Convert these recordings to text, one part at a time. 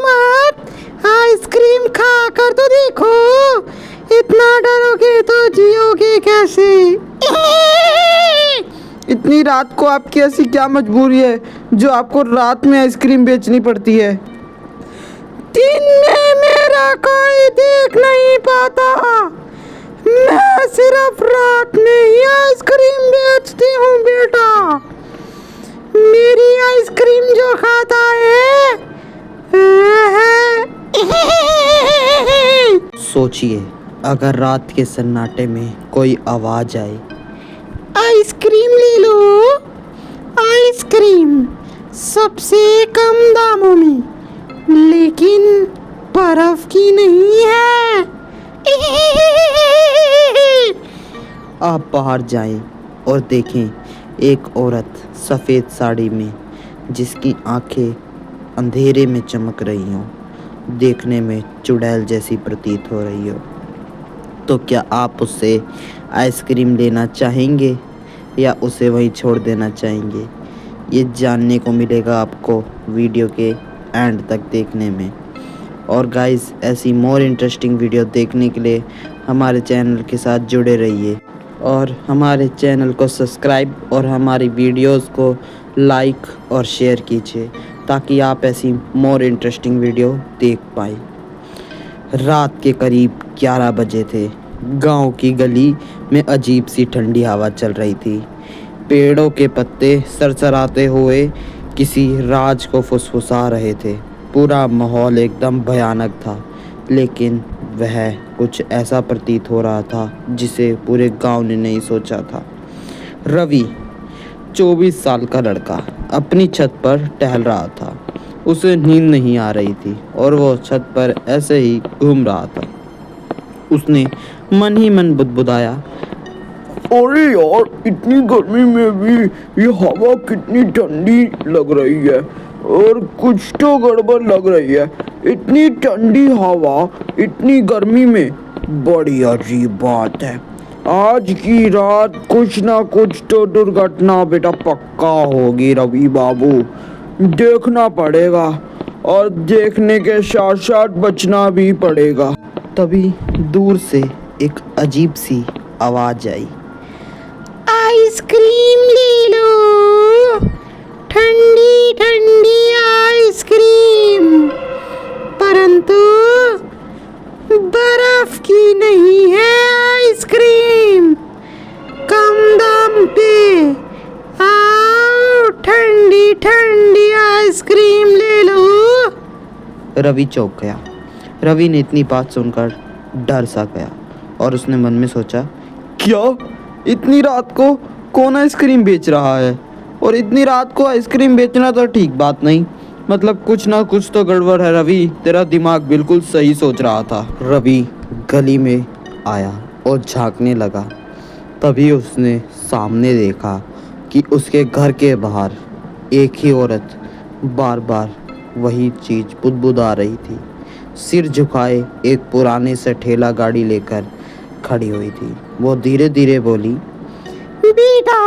मत, आइसक्रीम खा कर तो देखो, इतना डरोगे तो जियोगे कैसे? इतनी रात को आपकी ऐसी क्या मजबूरी है जो आपको रात में आइसक्रीम बेचनी पड़ती है? दिन में मेरा कोई देख नहीं पाता, मैं सिर्फ रात में ही आइसक्रीम बेचती हूँ बेटा। मेरी आइसक्रीम जो खाता है सोचिए, अगर रात के सन्नाटे में कोई आवाज आए, आइसक्रीम ले लो, आइसक्रीम सबसे कम दामों में, लेकिन बर्फ की नहीं है। आप बाहर जाएं और देखें एक औरत सफ़ेद साड़ी में, जिसकी आंखें अंधेरे में चमक रही हों, देखने में चुड़ैल जैसी प्रतीत हो रही हो, तो क्या आप उससे आइसक्रीम लेना चाहेंगे या उसे वहीं छोड़ देना चाहेंगे? ये जानने को मिलेगा आपको वीडियो के एंड तक देखने में। और गाइस, ऐसी मोर इंटरेस्टिंग वीडियो देखने के लिए हमारे चैनल के साथ जुड़े रहिए और हमारे चैनल को सब्सक्राइब और हमारी वीडियोस को लाइक और शेयर कीजिए ताकि आप ऐसी मोर इंटरेस्टिंग वीडियो देख पाएँ। रात के करीब 11 बजे थे। गांव की गली में अजीब सी ठंडी हवा चल रही थी। पेड़ों के पत्ते सरसराते हुए किसी राज को फुसफुसा रहे थे। पूरा माहौल एकदम भयानक था, लेकिन वह कुछ ऐसा प्रतीत हो रहा था जिसे पूरे गांव ने नहीं सोचा था। रवि, 24 साल का लड़का, अपनी छत पर टहल रहा था। उसे नींद नहीं आ रही थी और वो छत पर ऐसे ही घूम रहा था। उसने मन ही मन बुदबुदाया, अरे यार, इतनी गर्मी में भी ये हवा कितनी ठंडी लग रही है और कुछ तो गड़बड़ लग रही है। इतनी ठंडी हवा इतनी गर्मी में, बड़ी अजीब बात है। आज की रात कुछ ना कुछ तो दुर्घटना बेटा पक्का होगी रवि बाबू। देखना पड़ेगा और देखने के साथ साथ बचना भी पड़ेगा। तभी दूर से एक अजीब सी आवाज आई, आइसक्रीम ले लो, ठंडी ठंडी आइसक्रीम, परंतु बर्फ की नहीं है आइसक्रीम, कम दाम पे आओ, ठंडी ठंडी आइसक्रीम ले लो। रवि चौंक गया। रवि ने इतनी बात सुनकर डर सा गया और उसने मन में सोचा, क्या इतनी रात को कौन आइसक्रीम बेच रहा है? और इतनी रात को आइसक्रीम बेचना तो ठीक बात नहीं, मतलब कुछ ना कुछ तो गड़बड़ है। रवि, तेरा दिमाग बिल्कुल सही सोच रहा था। रवि गली में आया और झांकने लगा। तभी उसने सामने देखा कि उसके घर के बाहर एक ही औरत बार बार वही चीज़ बुदबुदा रही थी। सिर झुकाए एक पुराने से ठेला गाड़ी लेकर खड़ी हुई थी। वो धीरे धीरे बोली, बेटा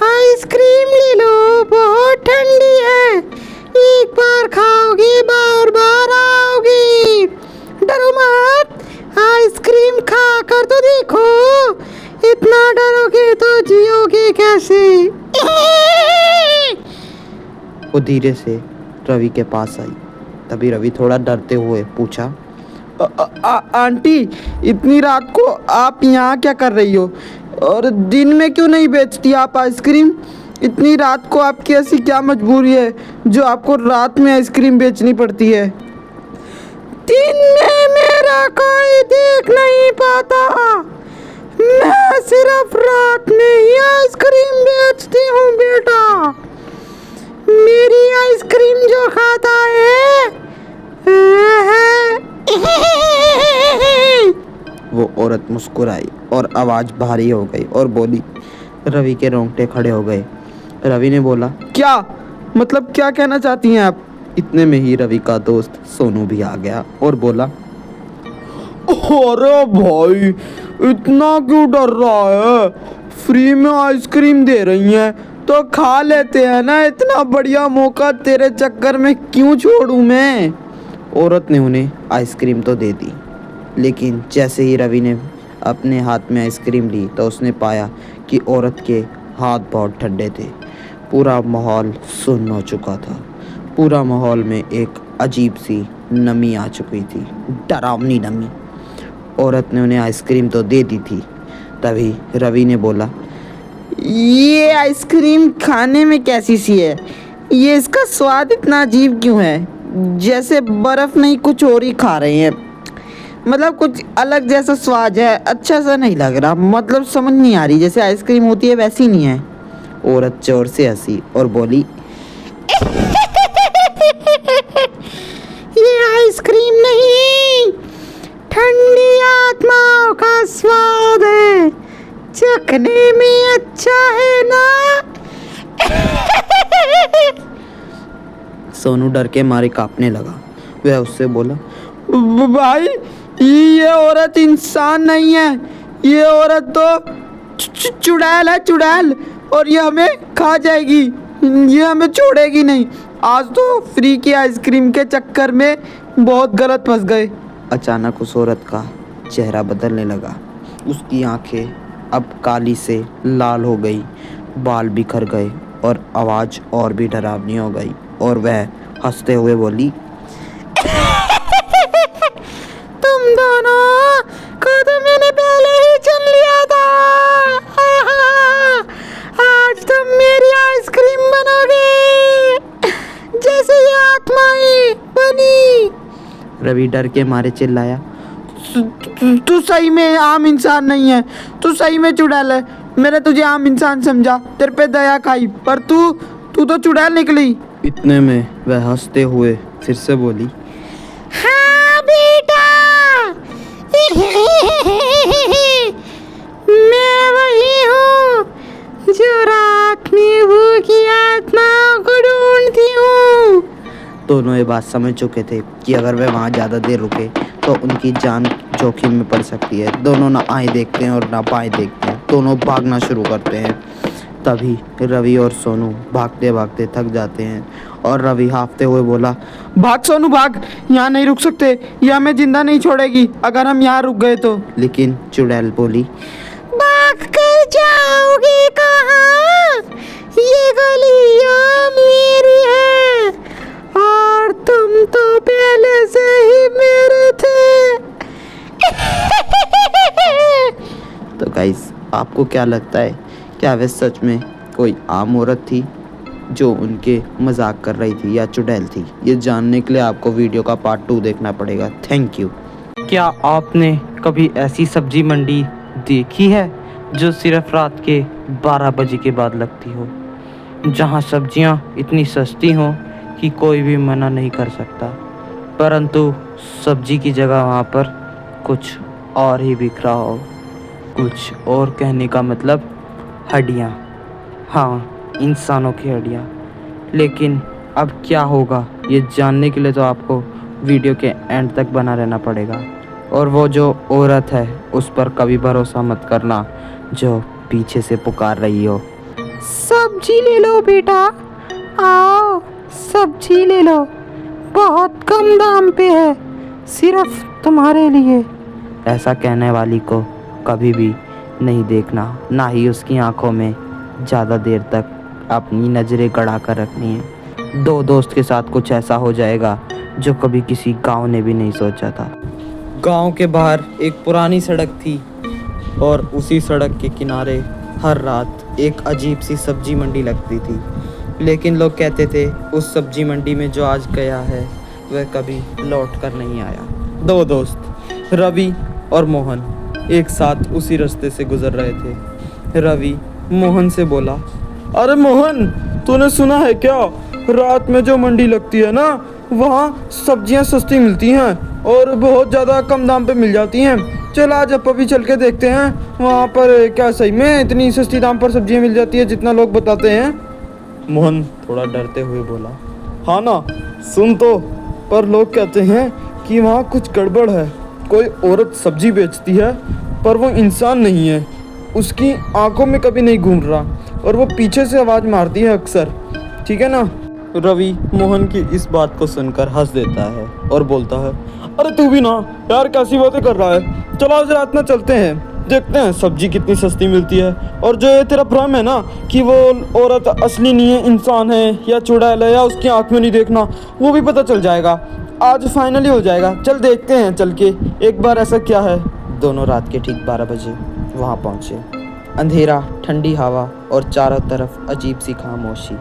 आइसक्रीम ले लो, बहुत ठंडी है, एक बार खाओगे बार बार आओगे, डरो मत, आइसक्रीम खा कर तो देखो, इतना डरोगे तो जियोगे कैसे? वो धीरे से रवि के पास आई। तभी रवि थोड़ा डरते हुए पूछा, आंटी, इतनी रात को आप यहाँ क्या कर रही हो? और दिन में क्यों नहीं बेचती आप आइसक्रीम? इतनी रात को आपकी ऐसी क्या मजबूरी है जो आपको रात में आइसक्रीम बेचनी पड़ती है? दिन में मेरा कोई देख नहीं पाता, मैं सिर्फ रात में ही आइसक्रीम बेचती हूँ बेटा। मेरी आइसक्रीम जो खाता है वो औरत मुस्कुराई और आवाज़ भारी हो गई और बोली। रवि के रोंगटे खड़े हो गए। रवि ने बोला, क्या मतलब, क्या कहना चाहती हैं आप? इतने में ही रवि का दोस्त सोनू भी आ गया और बोला, अरे भाई, इतना क्यों डर रहा है? फ्री में आइसक्रीम दे रही हैं, तो खा लेते हैं ना, इतना बढ़िया मौका तेरे चक्कर में क्यों छोड़ूं मैं। औरत ने उन्हें आइसक्रीम तो दे दी, लेकिन जैसे ही रवि ने अपने हाथ में आइसक्रीम ली तो उसने पाया कि औरत के हाथ बहुत ठंडे थे। पूरा माहौल सुन्न हो चुका था। पूरा माहौल में एक अजीब सी नमी आ चुकी थी, डरावनी नमी। औरत ने उन्हें आइसक्रीम तो दे दी थी। तभी रवि ने बोला, ये आइसक्रीम खाने में कैसी सी है? ये इसका स्वाद इतना अजीब क्यों है? जैसे बर्फ़ नहीं कुछ और ही खा रहे हैं। मतलब कुछ अलग जैसा स्वाद है, अच्छा सा नहीं लग रहा। मतलब समझ नहीं आ रही, जैसे आइसक्रीम होती है वैसी नहीं है। औरत जोर से हंसी और बोली, ये आइसक्रीम नहीं, ठंडी आत्माओं का स्वाद है, चखने में अच्छा है ना। सोनू डर के मारे कांपने लगा। वह उससे बोला, भाई ये औरत इंसान नहीं है, ये औरत तो चुड़ैल है, चुड़ैल। और ये हमें खा जाएगी, ये हमें छोड़ेगी नहीं। आज तो फ्री की आइसक्रीम के चक्कर में बहुत गलत फंस गए। अचानक उस औरत का चेहरा बदलने लगा। उसकी आंखें अब काली से लाल हो गई, बाल बिखर गए और आवाज़ और भी डरावनी हो गई। और वह हंसते हुए बोली, तुम दोनों को तो मैंने पहले ही चुन लिया था। आज तुम मेरी आइसक्रीम बनोगे, जैसे ये आत्माएं बनी। रवि डर के मारे चिल्लाया, तू सही में आम इंसान नहीं है, तू सही में चुड़ैल है। मैंने तुझे आम इंसान समझा, तेरे पे दया खाई, पर तू तो चुड़ैल निकली। इतने में वह हंसते हुए फिर से बोली, हाँ बेटा, मैं वही हूँ जो रात में भूखी आत्माओं को ढूंढती हूँ। दोनों ये बात समझ चुके थे कि अगर वे वहाँ ज़्यादा देर रुके तो उनकी जान जोखिम में पड़ सकती है। दोनों ना आए देखते हैं और ना बाएं देखते हैं, दोनों भागना शुरू करते हैं। तभी रवि और सोनू भागते भागते थक जाते हैं और रवि हांफते हुए बोला, भाग सोनू भाग, यहाँ नहीं रुक सकते, ये हमें जिंदा नहीं छोड़ेगी अगर हम यहाँ रुक गए तो। लेकिन चुड़ैल बोली, भाग कर जाओगे कहाँ? ये गलियाँ मेरी है और तुम तो पहले से ही मेरे थे। तो गाइस, आपको क्या लगता है, क्या वे सच में कोई आम औरत थी जो उनके मजाक कर रही थी या चुड़ैल थी? ये जानने के लिए आपको वीडियो का पार्ट 2 देखना पड़ेगा। Thank you. क्या आपने कभी ऐसी सब्जी मंडी देखी है जो सिर्फ रात के 12 बजे के बाद लगती हो, जहां सब्जियां इतनी सस्ती हों कि कोई भी मना नहीं कर सकता, परंतु सब्जी की जगह वहां पर कुछ और ही बिक रहा हो? कुछ और कहने का मतलब हड्डियाँ, हाँ, इंसानों की हड्डियाँ। लेकिन अब क्या होगा ये जानने के लिए तो आपको वीडियो के एंड तक बना रहना पड़ेगा। और वो जो औरत है उस पर कभी भरोसा मत करना जो पीछे से पुकार रही हो। सब्जी ले लो बेटा, आओ सब्जी ले लो, बहुत कम दाम पे है, सिर्फ तुम्हारे लिए। ऐसा कहने वाली को कभी भी नहीं देखना, ना ही उसकी आंखों में ज़्यादा देर तक अपनी नज़रें गड़ा कर रखनी है। दो दोस्त के साथ कुछ ऐसा हो जाएगा जो कभी किसी गांव ने भी नहीं सोचा था। गांव के बाहर एक पुरानी सड़क थी और उसी सड़क के किनारे हर रात एक अजीब सी सब्जी मंडी लगती थी। लेकिन लोग कहते थे उस सब्जी मंडी में जो आज गया है वह कभी लौट कर नहीं आया। दो दोस्त रवि और मोहन एक साथ उसी रास्ते से गुजर रहे थे। रवि मोहन से बोला, अरे मोहन, तूने सुना है क्या, रात में जो मंडी लगती है ना, वहाँ सब्जियाँ सस्ती मिलती हैं और बहुत ज़्यादा कम दाम पे मिल जाती हैं। चल आज अभी चल के देखते हैं वहाँ पर क्या सही में इतनी सस्ती दाम पर सब्जियाँ मिल जाती है जितना लोग बताते हैं। मोहन थोड़ा डरते हुए बोला, हाँ ना, सुन तो, पर लोग कहते हैं कि वहाँ कुछ गड़बड़ है। कोई औरत सब्जी बेचती है पर वो इंसान नहीं है, उसकी आंखों में कभी नहीं घूम रहा और वो पीछे से आवाज़ मारती है अक्सर, ठीक है ना। रवि मोहन की इस बात को सुनकर हंस देता है और बोलता है, अरे तू भी ना यार कैसी बातें कर रहा है, चलो आज रात में चलते हैं, देखते हैं सब्जी कितनी सस्ती मिलती है। और जो ये तेरा भ्रम है ना कि वो औरत असली नहीं है, इंसान है या चुड़ैल है या उसकी आँख में नहीं देखना, वो भी पता चल जाएगा। आज फाइनली हो जाएगा, चल देखते हैं चल के एक बार ऐसा क्या है। दोनों रात के ठीक 12 बजे वहाँ पहुँचे। अंधेरा, ठंडी हवा और चारों तरफ अजीब सी खामोशी।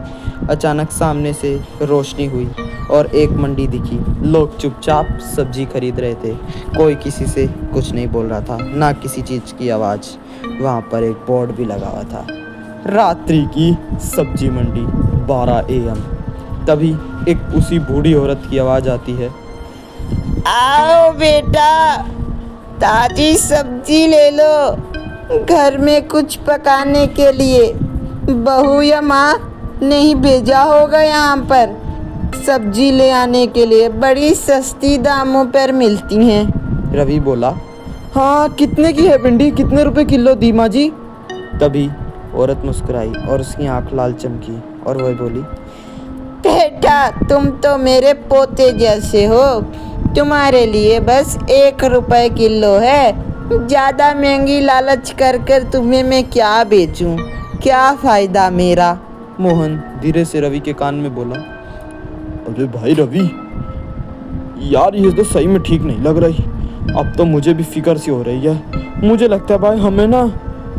अचानक सामने से रोशनी हुई और एक मंडी दिखी। लोग चुपचाप सब्जी खरीद रहे थे। कोई किसी से कुछ नहीं बोल रहा था, ना किसी चीज़ की आवाज़। वहाँ पर एक बोर्ड भी लगा हुआ था, रात्रि की सब्जी मंडी 12 AM। तभी एक उसी बूढ़ी औरत की आवाज़ आती है, आओ बेटा, ताजी सब्जी ले लो, घर में कुछ पकाने के लिए। बहू या माँ नहीं भेजा होगा यहाँ पर सब्जी ले आने के लिए, बड़ी सस्ती दामों पर मिलती हैं। रवि बोला। हाँ कितने की है भिंडी, कितने रुपए किलो दी माँ जी। तभी औरत मुस्कुराई और उसकी आंख लाल चमकी और वह बोली, बेटा तुम तो मेरे पोते जैसे हो, तुम्हारे लिए बस 1 रुपए किलो है। ज़्यादा महंगी लालच कर कर तुम्हें मैं क्या बेचूं, क्या फ़ायदा मेरा। मोहन धीरे से रवि के कान में बोला, अरे भाई रवि, यार ये तो सही में ठीक नहीं लग रही। अब तो मुझे भी फिक्र सी हो रही है। मुझे लगता है भाई हमें ना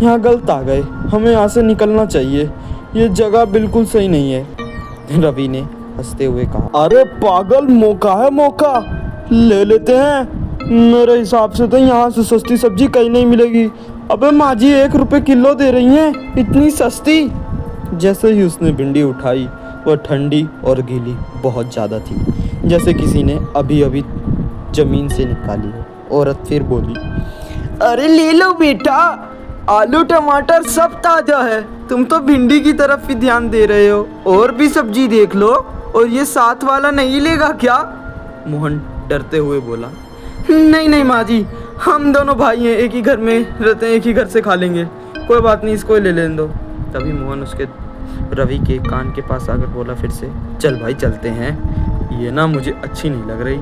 यहाँ गलत आ गए, हमें यहाँ से निकलना चाहिए, ये जगह बिल्कुल सही नहीं है। रवि ने हंसते हुए कहा, अरे पागल, मौका है मौका, ले लेते हैं। मेरे हिसाब से तो यहाँ से सस्ती सब्जी कहीं नहीं मिलेगी। अबे माँ जी 1 रुपए किलो दे रही हैं, इतनी सस्ती। जैसे ही उसने भिंडी उठाई वह ठंडी और गीली बहुत ज़्यादा थी, जैसे किसी ने अभी अभी ज़मीन से निकाली हो। औरत फिर बोली, अरे ले लो बेटा, आलू टमाटर सब ताज़ा है। तुम तो भिंडी की तरफ ही ध्यान दे रहे हो, और भी सब्जी देख लो। और ये साथ वाला नहीं लेगा क्या? मोहन डरते हुए बोला, नहीं नहीं माँ जी, हम दोनों भाई हैं, एक ही घर में रहते हैं, एक ही घर से खा लेंगे, कोई बात नहीं, इसको ले लेने दो। तभी मोहन उसके रवि के कान के पास आकर बोला फिर से, चल भाई चलते हैं, ये ना मुझे अच्छी नहीं लग रही,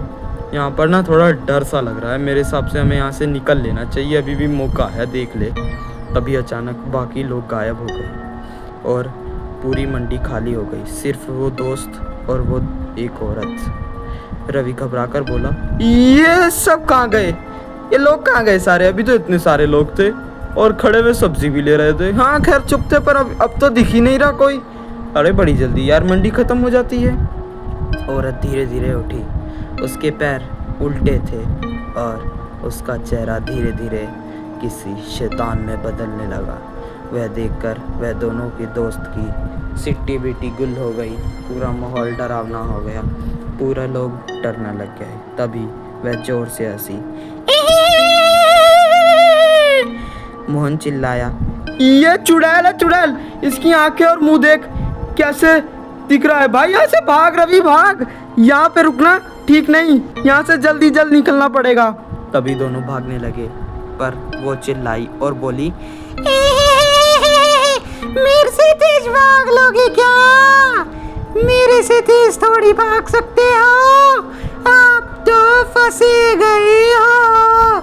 यहाँ पर ना थोड़ा डर सा लग रहा है। मेरे हिसाब से हमें यहाँ से निकल लेना चाहिए, अभी भी मौका है, देख ले। तभी अचानक बाकी लोग गायब हो गए और पूरी मंडी खाली हो गई। सिर्फ वो दोस्त और वो एक औरत। रवि घबराकर बोला, ये सब कहाँ गए, ये लोग कहाँ गए सारे? अभी तो इतने सारे लोग थे और खड़े हुए सब्जी भी ले रहे थे। हाँ खैर चुप थे, पर अब तो दिख ही नहीं रहा कोई। अरे बड़ी जल्दी यार मंडी खत्म हो जाती है। औरत धीरे धीरे उठी, उसके पैर उल्टे थे और उसका चेहरा धीरे धीरे किसी शैतान में बदलने लगा। वह देखकर वह दोनों के दोस्त की सिट्टी बिट्टी गुल हो गई। पूरा माहौल डरावना हो गया, पूरा लोग डरने लग गए। तभी वह जोर से हंसी। मोहन चिल्लाया, ये चुड़ैल है, चुड़ैल, इसकी आंखें और मुंह देख कैसे दिख रहा है। भाई यहाँ से भाग रवि, भाग, यहाँ पे रुकना ठीक नहीं, यहाँ से जल्दी जल्द निकलना पड़ेगा। तभी दोनों भागने लगे, पर वो चिल्लाई और बोली, मेरे से तेज भाग लोगे क्या? मेरे से तेज थोड़ी भाग सकते हो, आप तो फंसे गए हो,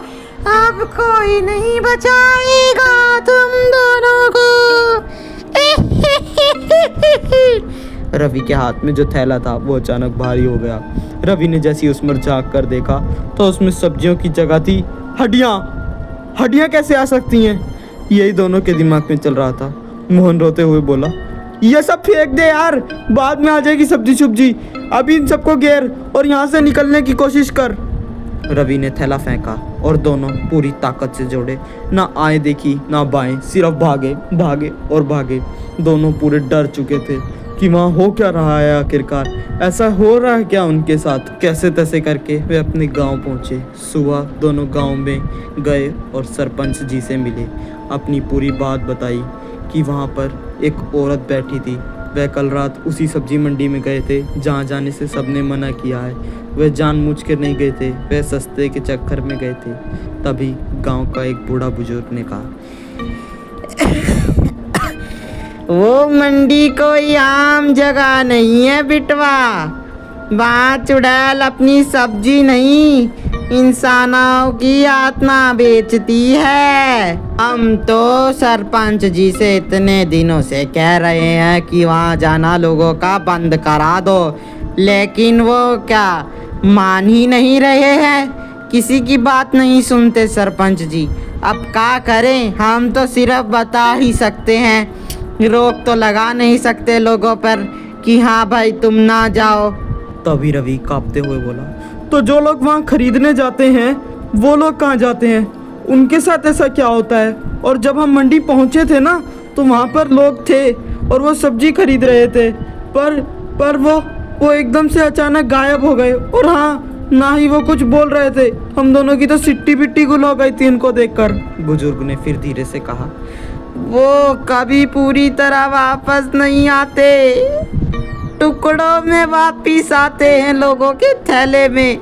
अब कोई नहीं बचाएगा तुम दोनों को। रवि के हाथ में जो थैला था वो अचानक भारी हो गया। रवि ने जैसी उसमें झांक कर देखा तो उसमें सब्जियों की जगह थी हड्डियाँ। हड्डियाँ कैसे आ सकती हैं? यही दोनों के दिमाग में चल रहा था। मोहन रोते हुए बोला, ये सब फेंक दे यार, बाद में आ जाएगी सब्जी सुब्जी, अभी इन सबको घेर और यहाँ से निकलने की कोशिश कर। रवि ने थैला फेंका और दोनों पूरी ताकत से जोड़े, ना आए देखी ना बाएं, सिर्फ भागे भागे और भागे। दोनों पूरे डर चुके थे कि वहाँ हो क्या रहा है, आखिरकार ऐसा हो रहा है क्या उनके साथ। कैसे तैसे करके वे अपने गांव पहुँचे। सुबह दोनों गांव में गए और सरपंच जी से मिले, अपनी पूरी बात बताई कि वहाँ पर एक औरत बैठी थी। वह कल रात उसी सब्जी मंडी में गए थे जहाँ जाने से सबने मना किया है। वह जानबूझ कर नहीं गए थे, वह सस्ते के चक्कर में गए थे। तभी गांव का एक बूढ़ा बुजुर्ग ने कहा, वो मंडी कोई आम जगह नहीं है बिटवा। वहाँ चुड़ैल अपनी सब्जी नहीं, इंसानों की आत्मा बेचती है। हम तो सरपंच जी से इतने दिनों से कह रहे हैं कि वहाँ जाना लोगों का बंद करा दो, लेकिन वो क्या मान ही नहीं रहे हैं। किसी की बात नहीं सुनते सरपंच जी। अब क्या करें, हम तो सिर्फ बता ही सकते हैं, रोक तो लगा नहीं सकते लोगों पर कि हाँ भाई तुम ना जाओ। तभी रवि कांपते हुए बोला, तो जो लोग वहाँ खरीदने जाते हैं वो लोग कहाँ जाते हैं? उनके साथ ऐसा क्या होता है? और जब हम मंडी पहुँचे थे ना, तो वहाँ पर लोग थे और वो सब्जी खरीद रहे थे, पर वो एकदम से अचानक गायब हो गए। और हाँ, ना ही वो कुछ बोल रहे थे। हम दोनों की तो सिट्टी पिट्टी गुल हो गई थी इनको देखकर। बुजुर्ग ने फिर धीरे से कहा, वो कभी पूरी तरह वापस नहीं आते, टुकड़ों में वापिस आते हैं लोगों के थैले में,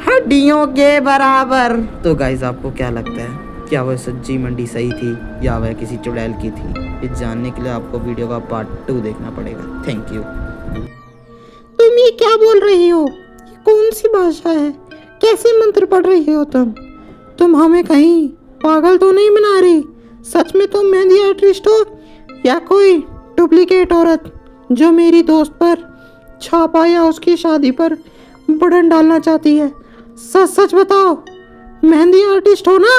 हड्डियों के बराबर। तो गाइस आपको क्या लगता है, क्या वह सब्जी मंडी सही थी या वह किसी चुड़ैल की थी? इस जानने के लिए आपको वीडियो का पार्ट 2 देखना पड़ेगा। Thank you. तुम ये क्या बोल रही हो? ये कौन सी भाषा है? कैसे मंत्र पढ़ रही हो तुम हमें कहीं पागल तो नहीं बना रही? सच में तुम मेहंदी आर्टिस्ट हो या कोई डुप्लीकेट औरत जो मेरी दोस्त पर छापा या उसकी शादी पर बटन डालना चाहती है? सच सच बताओ, मेहंदी आर्टिस्ट हो ना?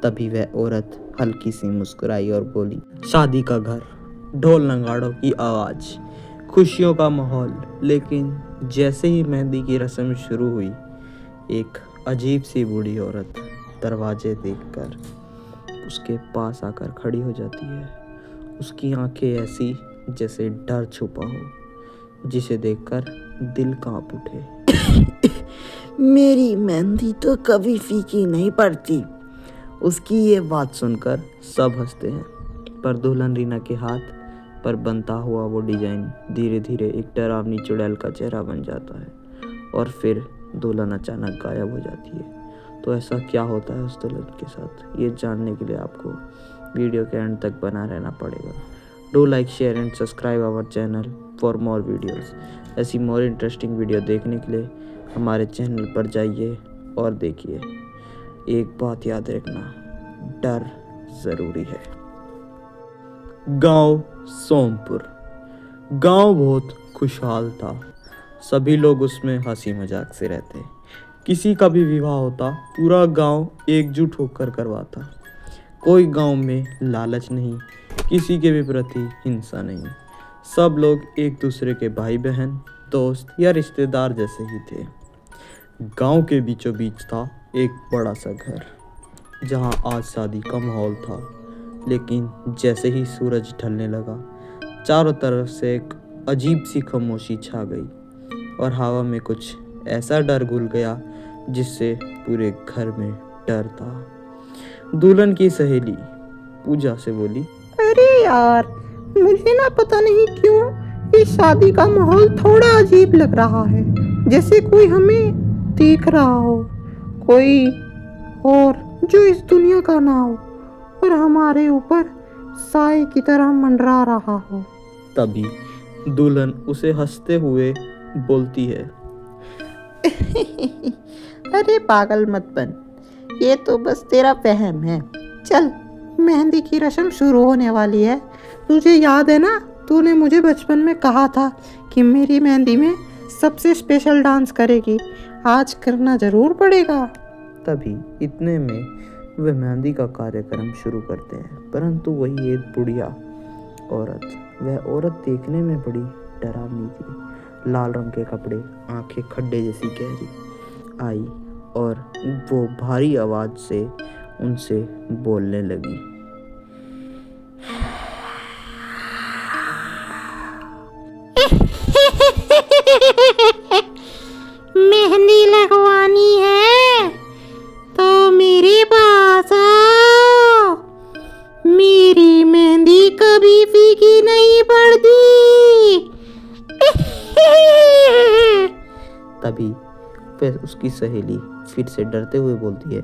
तभी वह औरत हल्की सी मुस्कुराई और बोली, शादी का घर, ढोल नगाड़ों की आवाज, खुशियों का माहौल। लेकिन जैसे ही मेहंदी की रस्म शुरू हुई, एक अजीब सी बूढ़ी औरत दरवाजे देखकर उसके पास आकर खड़ी हो जाती है। उसकी आंखें ऐसी जैसे डर छुपा हो, जिसे देखकर दिल कांप उठे। मेरी मेहंदी तो कभी फीकी नहीं पड़ती। उसकी ये बात सुनकर सब हंसते हैं, पर दुल्हन रीना के हाथ पर बनता हुआ वो डिजाइन धीरे धीरे एक डरावनी चुड़ैल का चेहरा बन जाता है और फिर दुल्हन अचानक गायब हो जाती है। तो ऐसा क्या होता है उस दुल्हन के साथ, ये जानने के लिए आपको वीडियो के एंड तक बना रहना पड़ेगा। Do like, share and subscribe our channel for more videos. ऐसी मोर इंटरेस्टिंग वीडियो देखने के लिए हमारे चैनल पर जाइए और देखिए। एक बात याद रखना, डर ज़रूरी है। गांव सोमपुर। गांव बहुत खुशहाल था। सभी लोग उसमें हंसी मजाक से रहते। किसी का भी विवाह होता, पूरा गांव एकजुट होकर करवाता। कोई गांव में लालच नहीं, किसी के भी प्रति हिंसा नहीं। सब लोग एक दूसरे के भाई बहन, दोस्त या रिश्तेदार जैसे ही थे। गांव के बीचों बीच था एक बड़ा सा घर, जहां आज शादी का माहौल था। लेकिन जैसे ही सूरज ढलने लगा, चारों तरफ से एक अजीब सी खामोशी छा गई और हवा में कुछ ऐसा डर घुल गया जिससे पूरे घर में डर था। दुल्हन की सहेली पूजा से बोली, अरे यार, मुझे ना पता नहीं क्यों इस शादी का माहौल थोड़ा अजीब लग रहा है, जैसे कोई हमें देख रहा हो, कोई और जो इस दुनिया का ना हो और हमारे ऊपर साए की तरह मंडरा रहा हो। तभी दुल्हन उसे हंसते हुए बोलती है, अरे पागल मत बन, ये तो बस तेरा वहम है। चल, मेहंदी की रस्म शुरू होने वाली है। तुझे याद है ना, तूने मुझे बचपन में कहा था कि मेरी मेहंदी में सबसे स्पेशल डांस करेगी। आज करना जरूर पड़ेगा। तभी इतने में वे मेहंदी का कार्यक्रम शुरू करते हैं, परंतु वही एक बुढ़िया औरत, वह औरत देखने में बड़ी डरावनी थी। लाल रंग के कपड़े, आंखें खड्डे जैसी गहरी, आई और वो भारी आवाज से उनसे बोलने लगी, मेहंदी लगवानी है तो मेरे पास आओ, मेरी मेहंदी कभी फीकी नहीं पड़ती। तभी फिर उसकी सहेली फिर से डरते हुए बोलती है,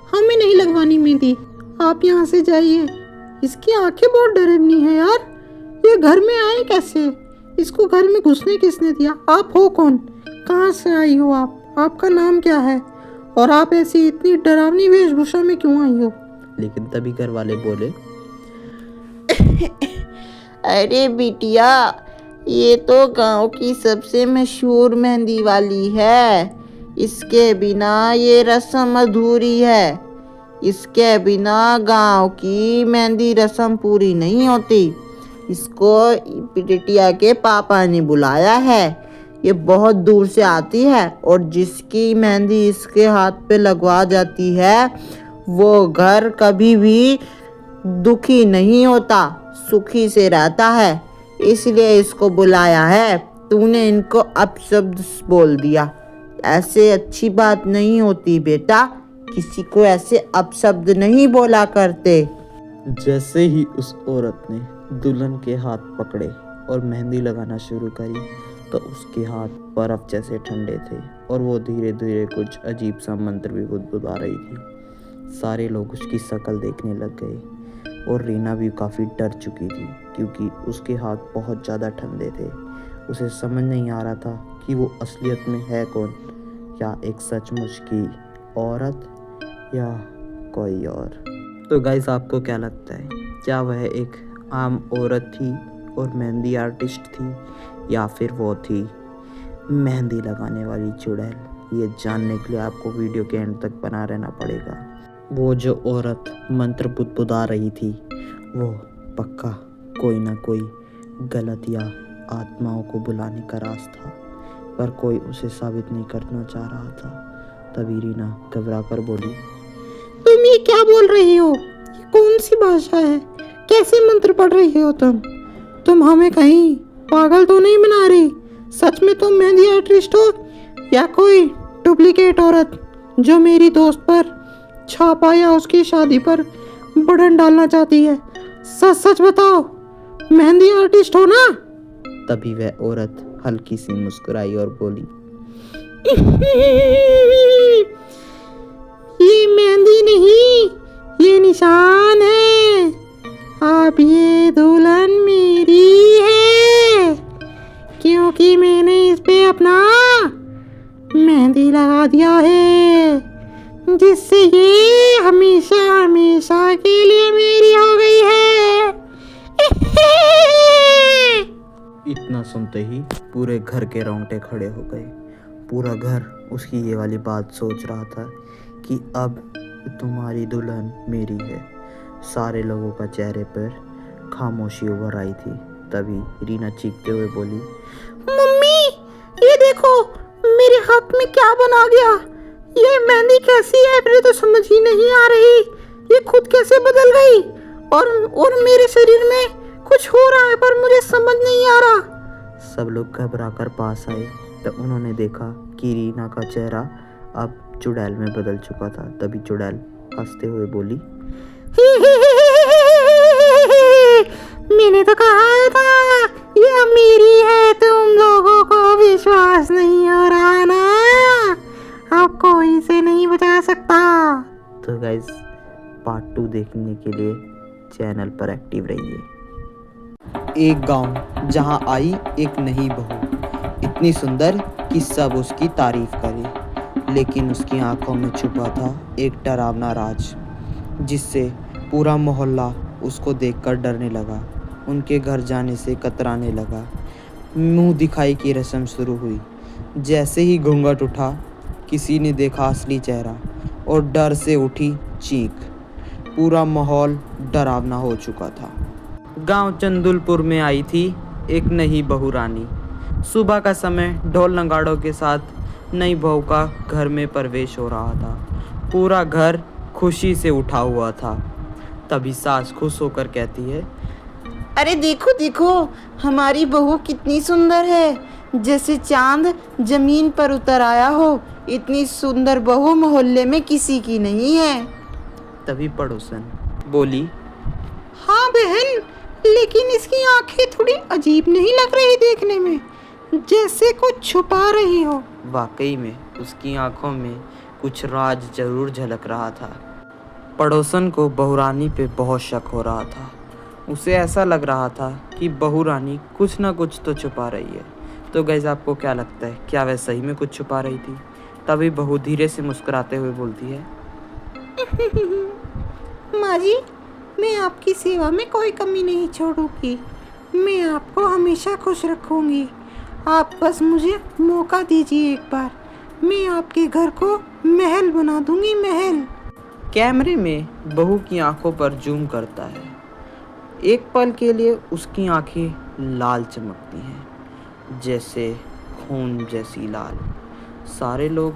हमें नहीं लगवानी मेहंदी, आप यहाँ से जाइए। इसकी आंखें बहुत डरावनी है यार, ये घर में आए कैसे? इसको घर में घुसने किसने दिया? आप हो कौन? कहाँ से आई हो आप? आपका नाम क्या है? और आप ऐसी इतनी डरावनी वेशभूषा में क्यों आई हो? लेकिन तभी घर वाले बोले, अरे बिटिया, ये तो गांव की सबसे मशहूर मेहंदी वाली है। इसके बिना ये रस्म अधूरी है। इसके बिना गांव की मेहंदी रस्म पूरी नहीं होती। इसको बिटिया के पापा ने बुलाया है। ये बहुत दूर से आती है और जिसकी मेहंदी इसके हाथ पे लगवा जाती है वो घर कभी भी दुखी नहीं होता, सुखी से रहता है। इसलिए इसको बुलाया है। तूने इनको अपशब्द बोल दिया। ऐसे अच्छी बात नहीं होती बेटा। किसी को ऐसे अपशब्द नहीं बोला करते। जैसे ही उस औरत ने दुल्हन के हाथ पकड़े और मेहंदी लगाना शुरू करी तो उसके हाथ बर्फ जैसे ठंडे थे और वो धीरे धीरे कुछ अजीब सा मंत्र भी गुदगुदा रही थी। सारे लोग उसकी शक्ल देखने लग गए और रीना भी काफ़ी डर चुकी थी क्योंकि उसके हाथ बहुत ज़्यादा ठंडे थे। उसे समझ नहीं आ रहा था कि वो असलियत में है कौन, या एक सचमुच की औरत या कोई और। तो गाइस, आपको क्या लगता है, क्या वह एक आम औरत थी और मेहंदी आर्टिस्ट थी, या फिर वो थी मेहंदी लगाने वाली चुड़ैल? ये जानने के लिए आपको वीडियो के एंड तक बना रहना पड़ेगा। वो जो औरत मंत्र बुदबुदा रही थी वो पक्का कोई ना कोई गलत या आत्माओं को बुलाने का राज था, पर कोई उसे साबित नहीं करना चाह रहा था। तभी रीना घबरा कर बोली, तुम ये क्या बोल रही हो? ये कौन सी भाषा है? कैसे मंत्र पढ़ रही हो तुम हमें कहीं पागल तो नहीं बना रही? सच में तुम मेहंदी आर्टिस्ट हो या कोई डुप्लीकेट औरत जो मेरी दोस्त पर छापा या उसकी शादी पर बटन डालना चाहती है? सच सच बताओ, मेहंदी आर्टिस्ट हो ना? तभी वह औरत हल्की सी मुस्कुराई और बोली, ये मेहंदी नहीं, ये निशान है। अब ये दुल्हन मेरी है क्योंकि मैंने इस पे अपना मेहंदी लगा दिया है, जिससे ये हमेशा हमेशा के लिए मेरी हो गई है। इतना सुनते ही पूरे घर के रोंगटे खड़े हो गए। पूरा घर उसकी ये वाली बात सोच रहा था कि अब तुम्हारी दुल्हन मेरी है। सारे लोगों का चेहरे पर खामोशी उभर आई थी। तभी रीना चीखते हुए बोली, मम्मी, ये देखो मेरे हाथ में क्या बना गया। ये मेहंदी कैसी है? मुझे तो समझ ही नहीं आ रही। ये खुद कैसे बदल गई और मेरे शरीर में कुछ हो रहा है पर मुझे समझ नहीं आ रहा। सब लोग घबरा कर पास आए तो उन्होंने देखा कि रीना का चेहरा अब चुड़ैल में बदल चुका था। तभी चुड़ैल हंसते हुए बोली, मैंने तो कहा था ये मेरी है। तुम लोगों को विश्वास नहीं हो रहा ना? अब कोई इसे नहीं बचा सकता। तो गाइस, पार्ट 2 देखने के लिए चैनल पर एक्टिव रहिए। एक गांव जहां आई एक नई बहू, इतनी सुंदर कि सब उसकी तारीफ करे, लेकिन उसकी आंखों में छुपा था एक डरावना राज, जिससे पूरा मोहल्ला उसको देखकर डरने लगा। उनके घर जाने से कतराने लगा। मुंह दिखाई की रस्म शुरू हुई। जैसे ही घूंघट उठा, किसी ने देखा असली चेहरा और डर से उठी चीख। पूरा माहौल डरावना हो चुका था। गांव चंदुलपुर में आई थी एक नई बहू रानी। सुबह का समय ढोल नगाड़ों के साथ नई बहू का घर में प्रवेश हो रहा था। पूरा घर खुशी से उठा हुआ था। तभी सास खुश होकर कहती है, अरे देखो देखो, हमारी बहू कितनी सुंदर है, जैसे चांद जमीन पर उतर आया हो। इतनी सुंदर बहू मोहल्ले में किसी की नहीं है। तभी पड़ोसन बोली, हाँ बहन, लेकिन इसकी आंखें थोड़ी अजीब नहीं लग रही देखने में, जैसे कुछ छुपा रही हो। वाकई में उसकी आंखों में कुछ राज जरूर झलक रहा था। पड़ोसन को बहुरानी पे बहुत शक हो रहा था। उसे ऐसा लग रहा था कि बहू रानी कुछ ना कुछ तो छुपा रही है। तो गाइस, आपको क्या लगता है, क्या वह सही में कुछ छुपा रही थी? तभी बहू धीरे से मुस्कुराते हुए बोलती है, माँ जी, मैं आपकी सेवा में कोई कमी नहीं छोड़ूंगी। मैं आपको हमेशा खुश रखूंगी। आप बस मुझे मौका दीजिए एक बार, मैं आपके घर को महल बना दूंगी, महल। कैमरे में बहू की आंखों पर जूम करता है। एक पल के लिए उसकी आंखें लाल चमकती हैं, जैसे खून जैसी लाल। सारे लोग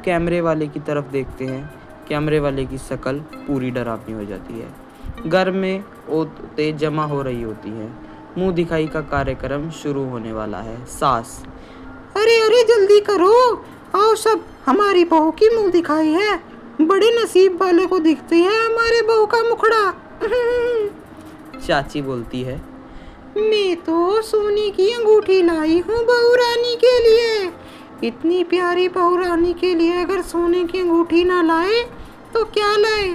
कैमरे वाले की तरफ देखते हैं। कैमरे वाले की शक्ल पूरी डरावनी हो जाती है। घर में औरतें जमा हो रही होती हैं। मुंह दिखाई का कार्यक्रम शुरू होने वाला है। सास, अरे अरे जल्दी करो, आओ सब, हमारी बहू की मुंह दिखाई है। बड़े नसीब वाले को दिखती है हमारे बहू का मुखड़ा। चाची बोलती है, मैं तो सोने की अंगूठी लाई हूँ बहू रानी के लिए। इतनी प्यारी बहू रानी के लिए अगर सोने की अंगूठी ना लाए तो क्या लाए?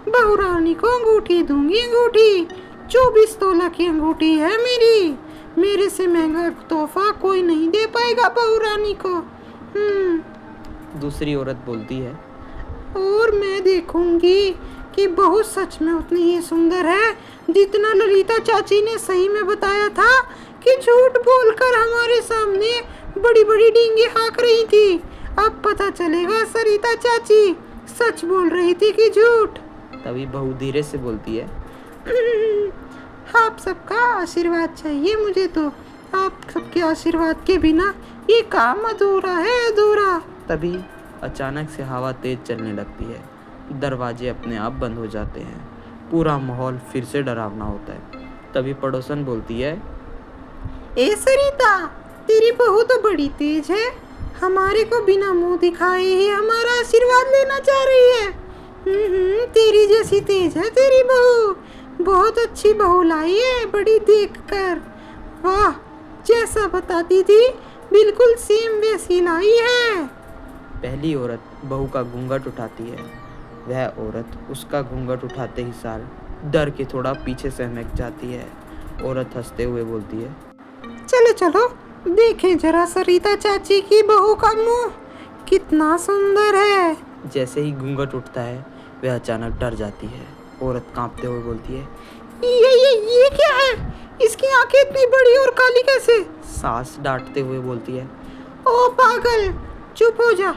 बहू रानी को अंगूठी दूंगी, अंगूठी। 24 तोला की अंगूठी है मेरी। मेरे से महंगा तोहफा कोई नहीं दे पाएगा बहू रानी को। दूसरी औरत बोलती है, और मैं देखूंगी कि बहू सच में उतनी ही सुंदर है जितना ललिता चाची ने सही में बताया था कि झूठ बोलकर हमारे सामने बड़ी बड़ी डींगे हाँक रही थी। अब पता चलेगा सरिता चाची सच बोल रही थी कि झूठ। तभी बहू धीरे से बोलती है, आप सबका आशीर्वाद चाहिए मुझे तो। आप सबके आशीर्वाद के बिना ये काम अधूरा है, अधूरा। तभी अचानक से हवा तेज चलने लगती है। दरवाजे अपने आप बंद हो जाते हैं। पूरा माहौल फिर से डरावना होता है। तभी पड़ोसन बोलती है, ए सरिता, तेरी बहू तो बड़ी तेज है। हमारे को बिना मुंह दिखाए ही हमारा आशीर्वाद लेना चाह रही है। तेरी जैसी तेज है तेरी बहू। बहुत अच्छी बहू लाई है, बड़ी देखकर। वाह, जैसा बताती थी बिल्कुल सेम वैसी लाई है। पहली औरत बहू का घूंघट उठाती है। वह औरत उसका घूंघट उठाते ही सार डर के थोड़ा पीछे सहमेक जाती है। औरत हंसते हुए बोलती है, चलो चलो देखें जरा सरिता चाची की बहू का मुंह कितना सुंदर है। जैसे ही घूंघट उठता है वह अचानक डर जाती है। औरत कांपते हुए बोलती है, ये क्या है? इसकी आंखें इतनी बड़ी और काली कैसे? सास डांटते हुए बोलती है, ओ पागल, चुप हो जा।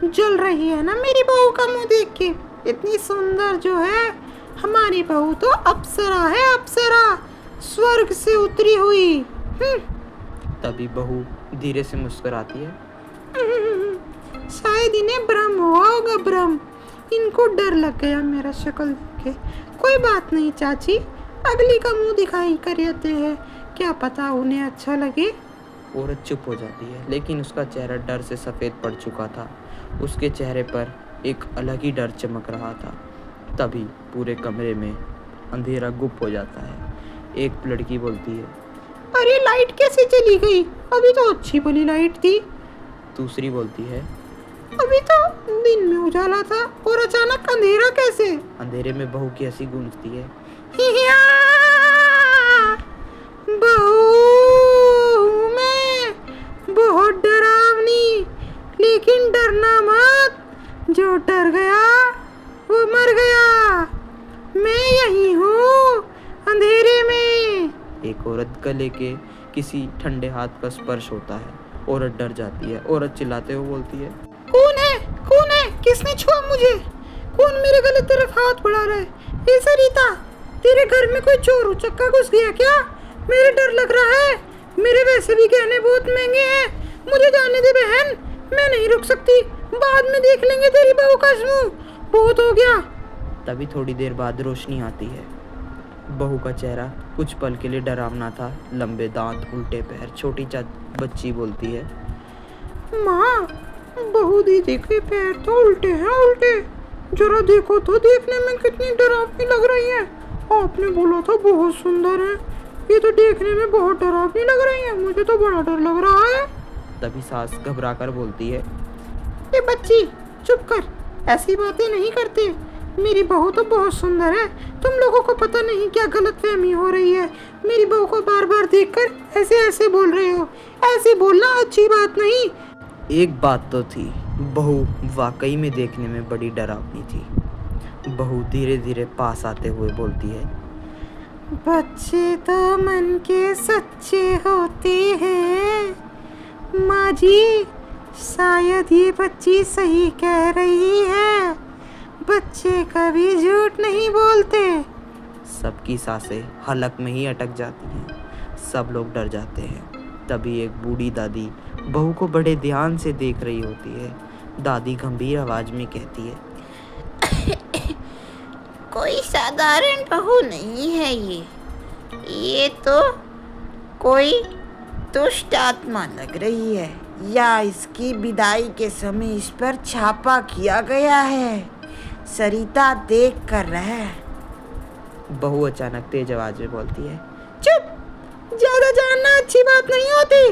जल रही है ना मेरी बहू का मुंह देख के। इतनी सुंदर जो है हमारी बहू तो अप्सरा है, अप्सरा, स्वर्ग से उतरी हुई। तभी बहू धीरे से मुस्कुराती है, शायद इन्हें भ्रम हुआ होगा, भ्रम। इनको डर लग गया मेरा शक्ल देख के। कोई बात नहीं चाची, अगली का मुंह दिखाई कर देते हैं, क्या पता उन्हें अच्छा लगे। औरत चुप हो जाती है, लेकिन उसका चेहरा डर से सफ़ेद पड़ चुका था। उसके चेहरे पर एक अलग ही डर चमक रहा था। तभी पूरे कमरे में अंधेरा गुप्त हो जाता है। एक लड़की बोलती है, अरे लाइट कैसे चली गई? अभी तो अच्छी भली लाइट थी। दूसरी बोलती है, अभी तो दिन में उजाला था और अचानक अंधेरा कैसे? अंधेरे में बहू की हंसी गूंजती है, हिया! बहू हूँ मैं, बहुत डरावनी, लेकिन डरना मत। जो डर गया वो मर गया। मैं यही हूँ अंधेरे में। एक औरत गले के किसी ठंडे हाथ का स्पर्श होता है। औरत डर जाती है। औरत चिल्लाते हुए बोलती है, कौन है? कौन है? किसने छुआ मुझे? कौन मेरे गले तरफ हाथ बढ़ा रहा है? ए सरिता, तेरे घर में कोई चोर उचक्का घुस गया क्या? मेरे डर लग रहा है। मेरे वैसे भी गहने बहुत महंगे हैं। मुझे जाने दे बहन, मैं नहीं रुक सकती। बाद में देख लेंगे तेरी बहू का मुंह। बहुत हो गया। तभी थोड़ी देर बाद रोशनी आती है। बहू का चेहरा कुछ पल के लिए डरावना था। लंबे दांत, उल्टे पैर। छोटी बच्ची बोलती है, माँ, बहू दीदी के पैर तो उल्टे हैं, उल्टे। जरा देखो तो, देखने में कितनी डरावनी लग रही है। आपने बोला था बहुत सुंदर है, ये तो देखने में बहुत डरावनी लग रही है। मुझे तो बड़ा डर लग रहा है। तभी सास घबराकर बोलती है, ये बच्ची चुप कर, ऐसी बातें नहीं करते। मेरी बहू तो बहुत सुंदर है। तुम लोगों को पता नहीं क्या गलतफहमी हो रही है। मेरी बहू को बार बार देखकर ऐसे ऐसे बोल रहे हो। ऐसे बोलना अच्छी बात नहीं। एक बात तो थी, बहू वाकई में देखने में बड़ी डरावनी थी। बहू धीरे धीरे पास आते हुए बोलती है, बच्चे तो मन के सच्चे होते हैं माँ जी। शायद ये बच्ची सही कह रही है। बच्चे कभी झूठ नहीं बोलते। सबकी सांसें हलक में ही अटक जाती हैं। सब लोग डर जाते हैं। तभी एक बूढ़ी दादी बहू को बड़े ध्यान से देख रही होती है। दादी गंभीर आवाज में कहती है, कोई साधारण बहू नहीं है ये तो कोई दुष्ट आत्मा लग रही है, या इसकी विदाई के समय इस पर छापा किया गया है। सरिता देख कर रहे। बहू अचानक तेज आवाज में बोलती है, चुप, ज्यादा जानना अच्छी बात नहीं होती।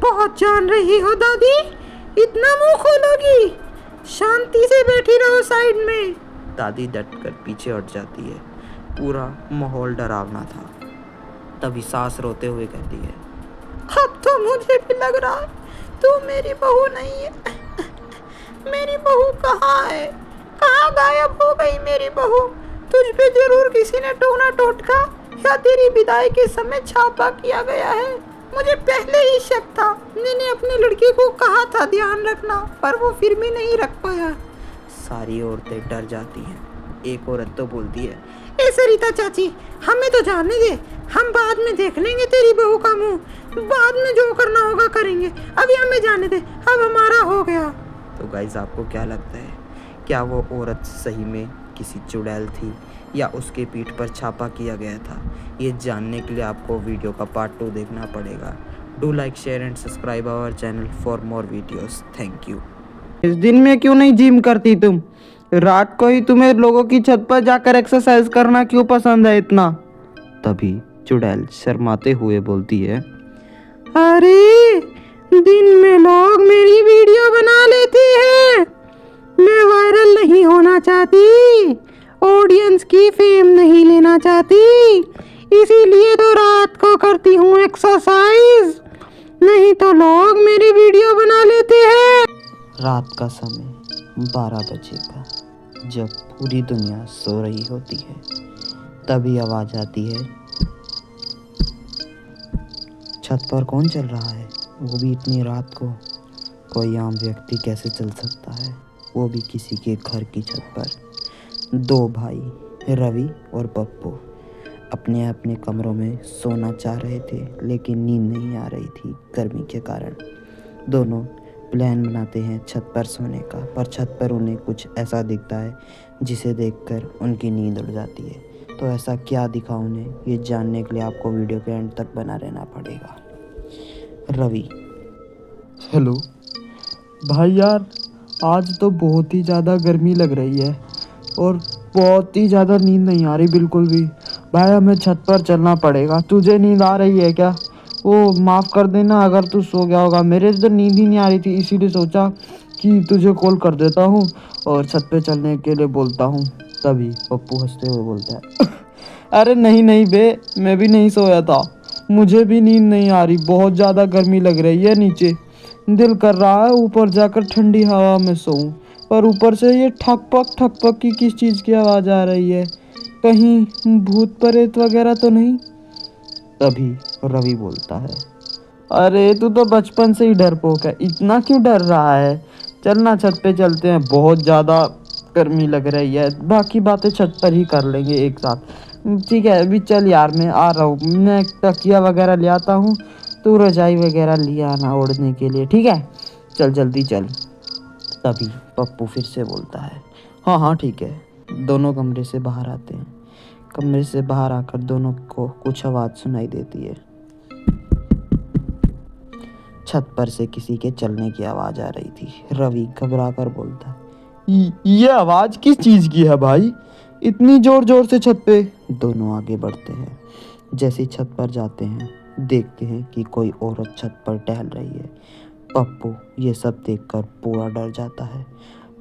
बहुत जान रही हो दादी, इतना मुंह खोलोगी? शांति से बैठी रहो साइड में। दादी डटकर पीछे हट जाती है। पूरा माहौल डरावना था। तभी सास रोते हुए कहती है, अब तो मुझे भी लग रहा है तू मेरी बहू नहीं है। मेरी बहू कहाँ है? कहाँ गायब हो गई मेरी बहू? तुझ पे जरूर किसी ने टोना टोटका या तेरी विदाई के समय छापा किया गया है। मुझे पहले ही शक था। मैंने अपनी लड़की को कहा था ध्यान रखना, पर वो फिर भी नहीं रख पाया। सारी औरतें डर जाती हैं। एक औरत तो बोलती है, ए सरिता चाची, हमें तो जाने दे। हम बाद में देख लेंगे तेरी बहू का मुंह। बाद में जो करना होगा करेंगे, अभी हमें जाने दे। अब हमारा हो गया। तो गाइस, आपको क्या लगता है, क्या वो औरत सही में किसी चुड़ैल थी या उसके पीठ पर छापा किया गया था? ये जानने के लिए आपको वीडियो का पार्ट 2 देखना पड़ेगा। Do like, share and subscribe our channel for more videos. Thank you. इस दिन में क्यों नहीं जिम करती तुम? रात को ही तुम्हें लोगों की छत पर जाकर एक्सरसाइज करना क्यों पसंद है इतना? तभी चुड़ैल शर्माते हुए बोलती है, अरे दिन में लोग मेरी वीडियो बना लेते हैं। मैं वायरल नहीं होना चाहती, ऑडियंस की फेम नहीं लेना चाहती, इसीलिए तो रात को करती हूँ एक्सरसाइज। नहीं तो लोग मेरी वीडियो बना लेते हैं। रात का समय 12 बजे का, जब पूरी दुनिया सो रही होती है, तभी आवाज आती है, छत पर कौन चल रहा है? वो भी इतनी रात को। कोई आम व्यक्ति कैसे चल सकता है, वो भी किसी के घर की छत पर। 2 भाई रवि और पप्पू अपने अपने कमरों में सोना चाह रहे थे, लेकिन नींद नहीं आ रही थी गर्मी के कारण। दोनों प्लान बनाते हैं छत पर सोने का, पर छत पर उन्हें कुछ ऐसा दिखता है जिसे देखकर उनकी नींद उड़ जाती है। तो ऐसा क्या दिखा उन्हें, ये जानने के लिए आपको वीडियो के एंड तक बना रहना पड़ेगा। रवि, हेलो भाई, यार आज तो बहुत ही ज़्यादा गर्मी लग रही है और बहुत ही ज़्यादा नींद नहीं आ रही बिल्कुल भी। भाई हमें छत पर चलना पड़ेगा। तुझे नींद आ रही है क्या? वो माफ़ कर देना अगर तू सो गया होगा। मेरे तो नींद ही नहीं आ रही थी, इसीलिए सोचा कि तुझे कॉल कर देता हूँ और छत पे चलने के लिए बोलता हूँ। तभी पप्पू हंसते हुए बोलता है, अरे नहीं नहीं बे, मैं भी नहीं सोया था, मुझे भी नींद नहीं आ रही। बहुत ज़्यादा गर्मी लग रही है नीचे। दिल कर रहा है ऊपर जाकर ठंडी हवा में सोऊं, पर ऊपर से ये ठक पक की किस चीज़ की आवाज़ आ रही है? कहीं भूत प्रेत वगैरह तो नहीं? तभी रवि बोलता है, अरे तू तो बचपन से ही डरपोक है, इतना क्यों डर रहा है? चलना छत पे चलते हैं, बहुत ज़्यादा गर्मी लग रही है। बाकी बातें छत पर ही कर लेंगे एक साथ। ठीक है अभी चल यार, मैं आ रहा हूँ। मैं तकिया वगैरह ले आता हूँ, तू रजाई वगैरह ले आना ओढ़ने के लिए, ठीक है? चल जल्दी चल। तभी पप्पू फिर से बोलता है, हाँ हाँ ठीक है। दोनों कमरे से बाहर आते हैं। कमरे से बाहर आकर दोनों को कुछ आवाज़ सुनाई देती है। छत पर से किसी के चलने की आवाज़ आ रही थी। रवि घबरा कर बोलता है, ये आवाज़ किस चीज़ की है भाई? इतनी जोर जोर से छत पे? दोनों आगे बढ़ते हैं। जैसे छत पर जाते हैं, देखते हैं कि कोई औरत छत पर टहल रही है। पप्पू ये सब देखकर पूरा डर जाता है।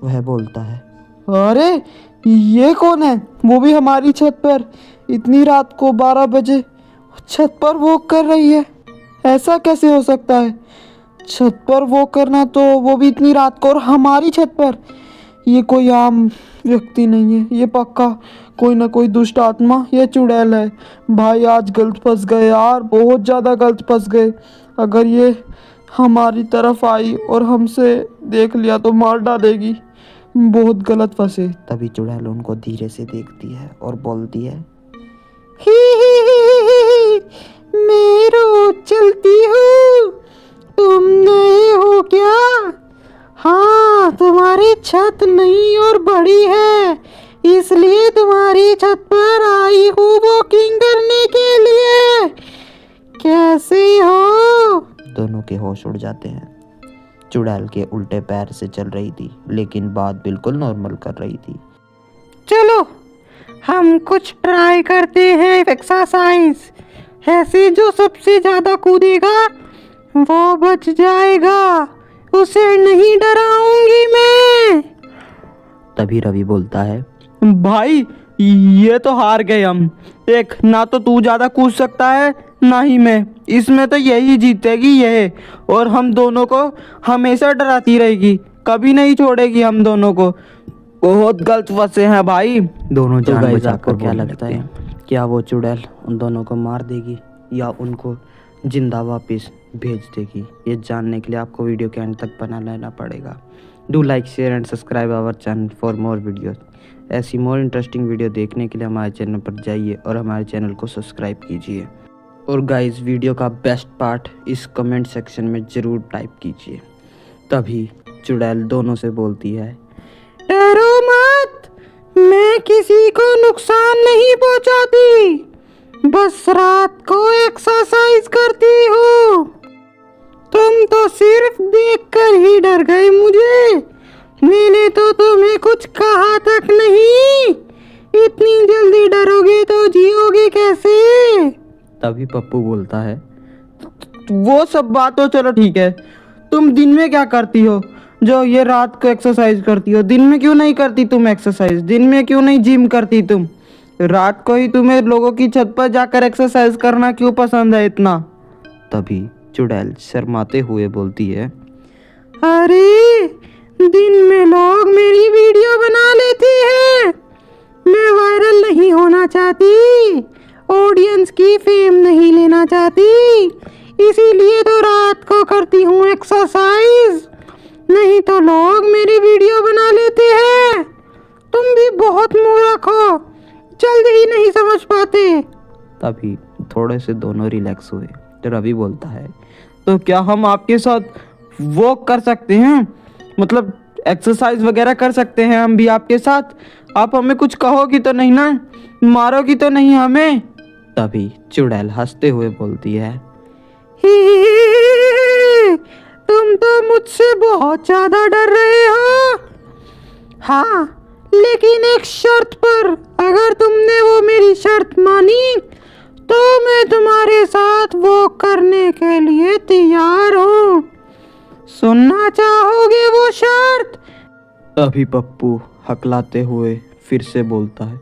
वह बोलता है, अरे ये कौन है? वो भी हमारी छत पर इतनी रात को 12 बजे छत पर वॉक कर रही है। ऐसा कैसे हो सकता है? छत पर वॉक करना, तो वो भी इतनी रात को और हमारी छत पर। ये कोई आम व्यक्ति नहीं है, ये पक्का कोई ना कोई दुष्ट आत्मा या चुड़ैल है। भाई आज गलत फंस गए यार, बहुत ज़्यादा गलत फंस गए। अगर ये हमारी तरफ आई और हमसे देख लिया तो मार डालेगी। बहुत गलत फंसे। तभी चुड़ैल उनको धीरे से देखती है और बोलती है, ही, मैं रोज चलती हूँ, तुम नए हो क्या? हाँ, तुम्हारी छत नई और बड़ी है, इसलिए तुम्हारी छत पर आई हूँ वॉकिंग करने के लिए। कैसे हो? दोनों के होश उड़ जाते हैं। चुड़ैल के उल्टे पैर से चल रही थी, लेकिन बात बिल्कुल नॉर्मल कर रही थी। चलो हम कुछ ट्राई करते हैं एक्सरसाइज। ऐसे जो सबसे ज्यादा कूदेगा वो बच जाएगा, उसे नहीं डराऊंगी मैं। तभी रवि बोलता है, भाई ये तो हार गए हम। एक ना तो तू ज़्यादा कूद सकता है ना ही मैं। इसमें तो यही जीतेगी ये, और हम दोनों को हमेशा डराती रहेगी, कभी नहीं छोड़ेगी हम दोनों को। बहुत गलत फंसे हैं भाई दोनों। तो जान गाइस बचाकर आपको क्या बोलने लगता लगते है, हैं। क्या वो चुड़ैल उन दोनों को मार देगी या उनको जिंदा वापस भेज देगी? ये जानने के लिए आपको वीडियो के एंड तक बना लेना पड़ेगा। Do like, share and subscribe our channel for more videos. ऐसी मोर इंटरेस्टिंग वीडियो देखने के लिए हमारे चैनल पर जाइए और हमारे चैनल को सब्सक्राइब कीजिए। और गाइस वीडियो का बेस्ट पार्ट इस कमेंट सेक्शन में ज़रूर टाइप कीजिए। तभी चुड़ैल दोनों से बोलती है, डरो मत, मैं किसी को नुकसान नहीं पहुंचाती, बस रात को एक्सरसाइज करती हूँ। तुम तो सिर्फ देखकर ही डर गए मुझे, मैंने तो तुम्हें कुछ कहा तक नहीं। इतनी जल्दी डरोगे तो जियोगे कैसे? तभी पप्पू बोलता है, वो सब बात तो चलो ठीक है, तुम दिन में क्या करती हो जो ये रात को एक्सरसाइज करती हो? दिन में क्यों नहीं करती तुम एक्सरसाइज? दिन में क्यों नहीं जिम करती तुम? रात को ही तुम्हें लोगों की छत पर जाकर एक्सरसाइज करना क्यों पसंद है इतना? तभी चुड़ैल शर्माते हुए बोलती है, अरे दिन में लोग मेरी वीडियो बना लेते हैं, मैं वायरल नहीं होना चाहती, ऑडियंस की फेम नहीं लेना चाहती, इसीलिए तो रात को करती हूँ एक्सरसाइज, नहीं तो लोग मेरी वीडियो बना लेते हैं। तुम भी बहुत मूर्ख हो, जल्दी ही नहीं समझ पाते। तभी थोड़े से दोनों रिलैक्स हुए तो रवि बोलता है, तो क्या हम आपके साथ वॉक कर सकते हैं? मतलब एक्सरसाइज वगैरह कर सकते हैं हम भी आपके साथ? आप हमें कुछ कहोगी तो नहीं ना? मारोगी तो नहीं हमें? तभी चुड़ैल हंसते हुए बोलती है, तुम तो मुझसे बहुत ज्यादा डर रहे हो। हाँ, लेकिन एक शर्त पर, अगर तुमने वो मेरी शर्त मानी तो मैं तुम्हारे साथ वॉक करने के लिए तैयार हूँ। सुनना चाहोगे वो शर्त? तभी पप्पू हकलाते हुए फिर से बोलता है,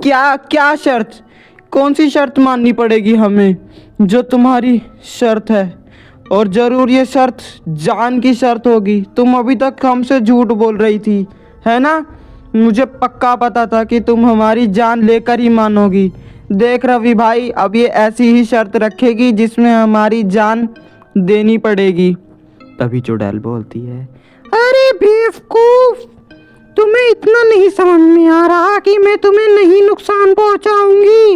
क्या क्या शर्त? कौन सी शर्त माननी पड़ेगी हमें जो तुम्हारी शर्त है? और ज़रूर ये शर्त जान की शर्त होगी। तुम अभी तक हमसे झूठ बोल रही थी, है ना? मुझे पक्का पता था कि तुम हमारी जान लेकर ही मानोगी। देख रवि भाई, अब ये ऐसी ही शर्त रखेगी जिसमें हमारी जान देनी पड़ेगी। तभी चुड़ैल बोलती है, अरे बेवकूफ, तुम्हें इतना नहीं समझ में आ रहा कि मैं तुम्हें नहीं नुकसान पहुंचाऊंगी।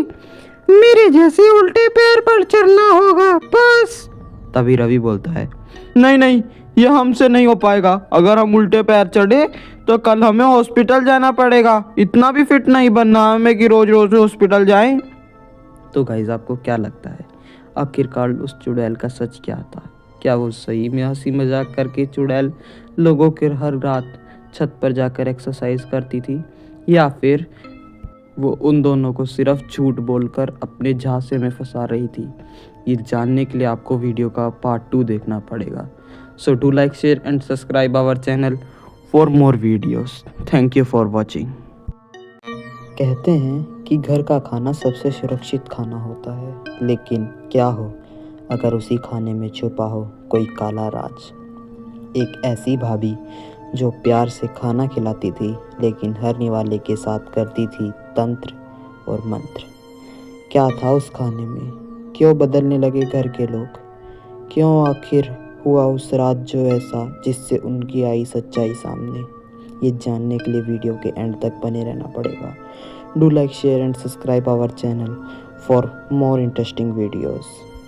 मेरे जैसे उल्टे पैर पर चलना होगा बस। तभी रवि बोलता है, नहीं नहीं, ये हमसे नहीं हो पाएगा। अगर हम उल्टे पैर चढ़े तो कल हमें हॉस्पिटल जाना पड़ेगा। इतना भी फिट नहीं बनना हमें कि रोज रोज हॉस्पिटल जाएं। तो गाइस आपको क्या लगता है आखिरकार उस चुड़ैल का सच क्या था? क्या वो सही में हंसी मजाक करके चुड़ैल लोगों के हर रात छत पर जाकर एक्सरसाइज करती थी, या फिर वो उन दोनों को सिर्फ झूठ बोलकर अपने झांसे में फंसा रही थी? ये जानने के लिए आपको वीडियो का पार्ट 2 देखना पड़ेगा। So do like, share and subscribe our channel for more videos. Thank you for watching. कहते हैं कि घर का खाना सबसे सुरक्षित खाना होता है, लेकिन क्या हो अगर उसी खाने में छुपा हो कोई काला राज। एक ऐसी भाभी जो प्यार से खाना खिलाती थी, लेकिन हर निवाले के साथ करती थी तंत्र और मंत्र। क्या था उस खाने में? क्यों बदलने लगे घर के लोग? क्यों आखिर हुआ उस रात जो ऐसा जिससे उनकी आई सच्चाई सामने? ये जानने के लिए वीडियो के एंड तक बने रहना पड़ेगा। Do like, share and subscribe our channel for more interesting videos.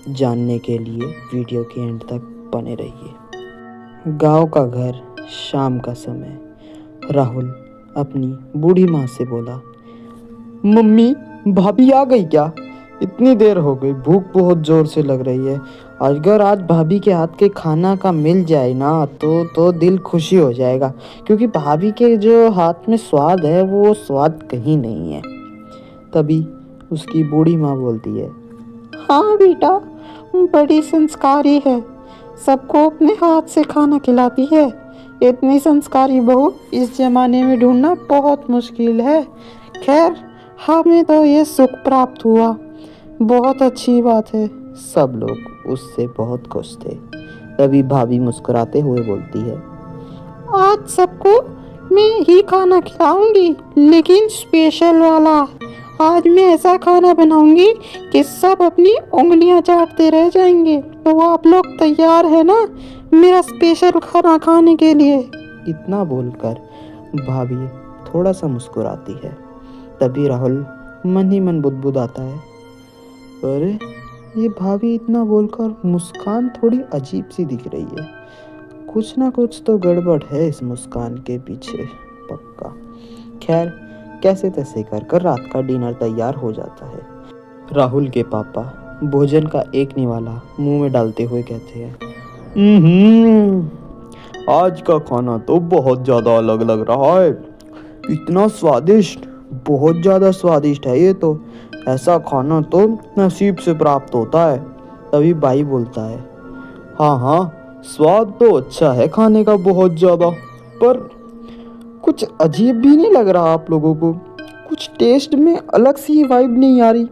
जानने के लिए वीडियो के एंड तक बने रहिए। गांव का घर, शाम का समय। राहुल अपनी बूढ़ी माँ से बोला, मम्मी, भाभी आ गई क्या? इतनी देर हो गई, भूख बहुत जोर से लग रही है। अगर आज भाभी के हाथ के खाना का मिल जाए ना तो दिल खुशी हो जाएगा, क्योंकि भाभी के जो हाथ में स्वाद है वो स्वाद कहीं नहीं है। तभी उसकी बूढ़ी माँ बोलती है, हाँ बेटा, बड़ी संस्कारी है, सबको अपने हाथ से खाना खिलाती है। इतनी संस्कारी बहू इस जमाने में ढूंढना बहुत मुश्किल है। खैर, हमें तो ये सुख प्राप्त हुआ, बहुत अच्छी बात है। सब लोग उससे बहुत खुश थे। तभी भाभी मुस्कुराते हुए बोलती है, आज सबको मैं ही खाना खिलाऊंगी, लेकिन स्पेशल वाला। आज मैं ऐसा खाना बनाऊंगी कि सब अपनी उंगलियां चाटते रह जाएंगे। तो आप लोग तैयार है ना मेरा स्पेशल खाना खाने के लिए? इतना बोलकर भाभी थोड़ा सा मुस्कुराती है। तभी राहुल मन ही मन बुदबुदाता है, अरे ये भाभी इतना बोलकर मुस्कान थोड़ी अजीब सी दिख रही है। कुछ ना कुछ तो गड़बड़ है इस मुस्कान के पीछे, पक्का। खैर, कैसे तैसे कर रात का डिनर तैयार हो जाता है। राहुल के पापा भोजन का एक निवाला मुंह में डालते हुए कहते हैं, आज का खाना तो बहुत ज़्यादा अलग लग रहा है। इतना स्वादिष्ट, बहुत ज़्यादा स्वादिष्ट है ये तो। ऐसा खाना तो नसीब से प्राप्त होता है। तभी भाई बोलता है, हाँ, स्वाद तो अच्छा है खाने का बहुत ज़्यादा, पर कुछ अजीब भी नहीं लग रहा आप लोगों को? कुछ टेस्ट में अलग सी वाइब नहीं आ रही?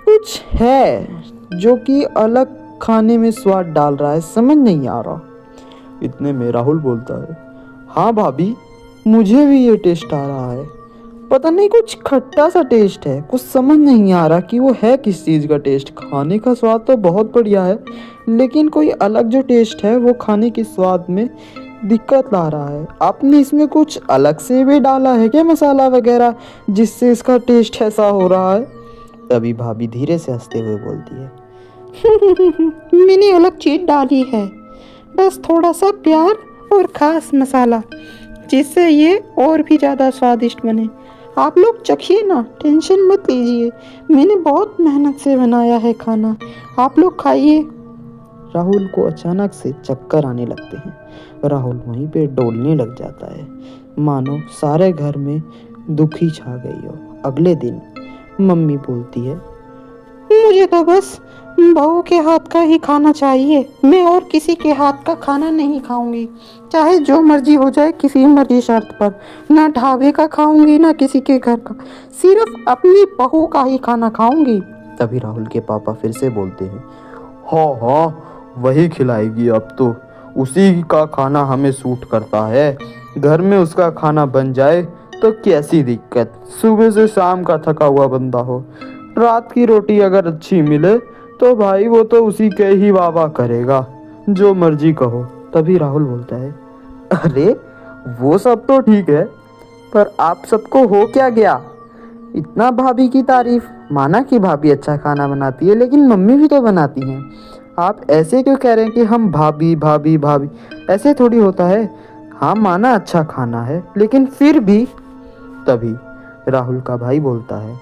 कुछ है जो कि अलग खाने में स्वाद डाल रहा है, समझ नहीं आ रहा। इतने में राहुल बोलता है, हाँ भाभी, मुझे भी ये टेस्ट आ रहा है। पता नहीं, कुछ खट्टा सा टेस्ट है। कुछ समझ नहीं आ रहा कि वो है किस चीज़ का टेस्ट। खाने का स्वाद तो बहुत बढ़िया है, लेकिन कोई अलग जो टेस्ट है वो खाने के स्वाद में दिक्कत ला रहा है। आपने इसमें कुछ अलग से भी डाला है क्या, मसाला वगैरह, जिससे इसका टेस्ट ऐसा हो रहा है? तभी भाभी धीरे से हंसते हुए बोलती है, मैंने अलग चीज डाली है, बस थोड़ा सा प्यार और खास मसाला, जिससे ये और भी ज़्यादा स्वादिष्ट बने। आप लोग चखिए ना, टेंशन मत लीजिए, मैंने बहुत मेहनत से बनाया है खाना, आप लोग खाइए। राहुल को अचानक से चक्कर आने लगते हैं। राहुल वहीं पे डोलने लग जाता है, मानो सारे घर में दुखी छा गई हो। अगले दिन मम्मी बोलती है, मुझे तो बस बहू के हाथ का ही खाना चाहिए, मैं और किसी के हाथ का खाना नहीं खाऊंगी, चाहे जो मर्जी हो जाए, किसी मर्जी शर्त पर। ना ढाबे का खाऊंगी, ना किसी के घर का, सिर्फ अपनी बहू का ही खाना खाऊंगी। तभी राहुल के पापा फिर से बोलते हैं, हाँ, वही खिलाएगी अब तो। उसी का खाना हमें सूट करता है। घर में उसका खाना बन जाए तो कैसी दिक्कत। सुबह से शाम का थका हुआ बंदा हो, रात की रोटी अगर अच्छी मिले तो भाई वो तो उसी के ही वाह करेगा, जो मर्जी कहो। तभी राहुल बोलता है, अरे वो सब तो ठीक है, पर आप सबको हो क्या गया? इतना भाभी की तारीफ, माना कि भाभी अच्छा खाना बनाती है, लेकिन मम्मी भी तो बनाती हैं। आप ऐसे क्यों कह रहे हैं कि हम भाभी भाभी भाभी? ऐसे थोड़ी होता है। हाँ, माना अच्छा खाना है, लेकिन फिर भी। तभी राहुल का भाई बोलता है,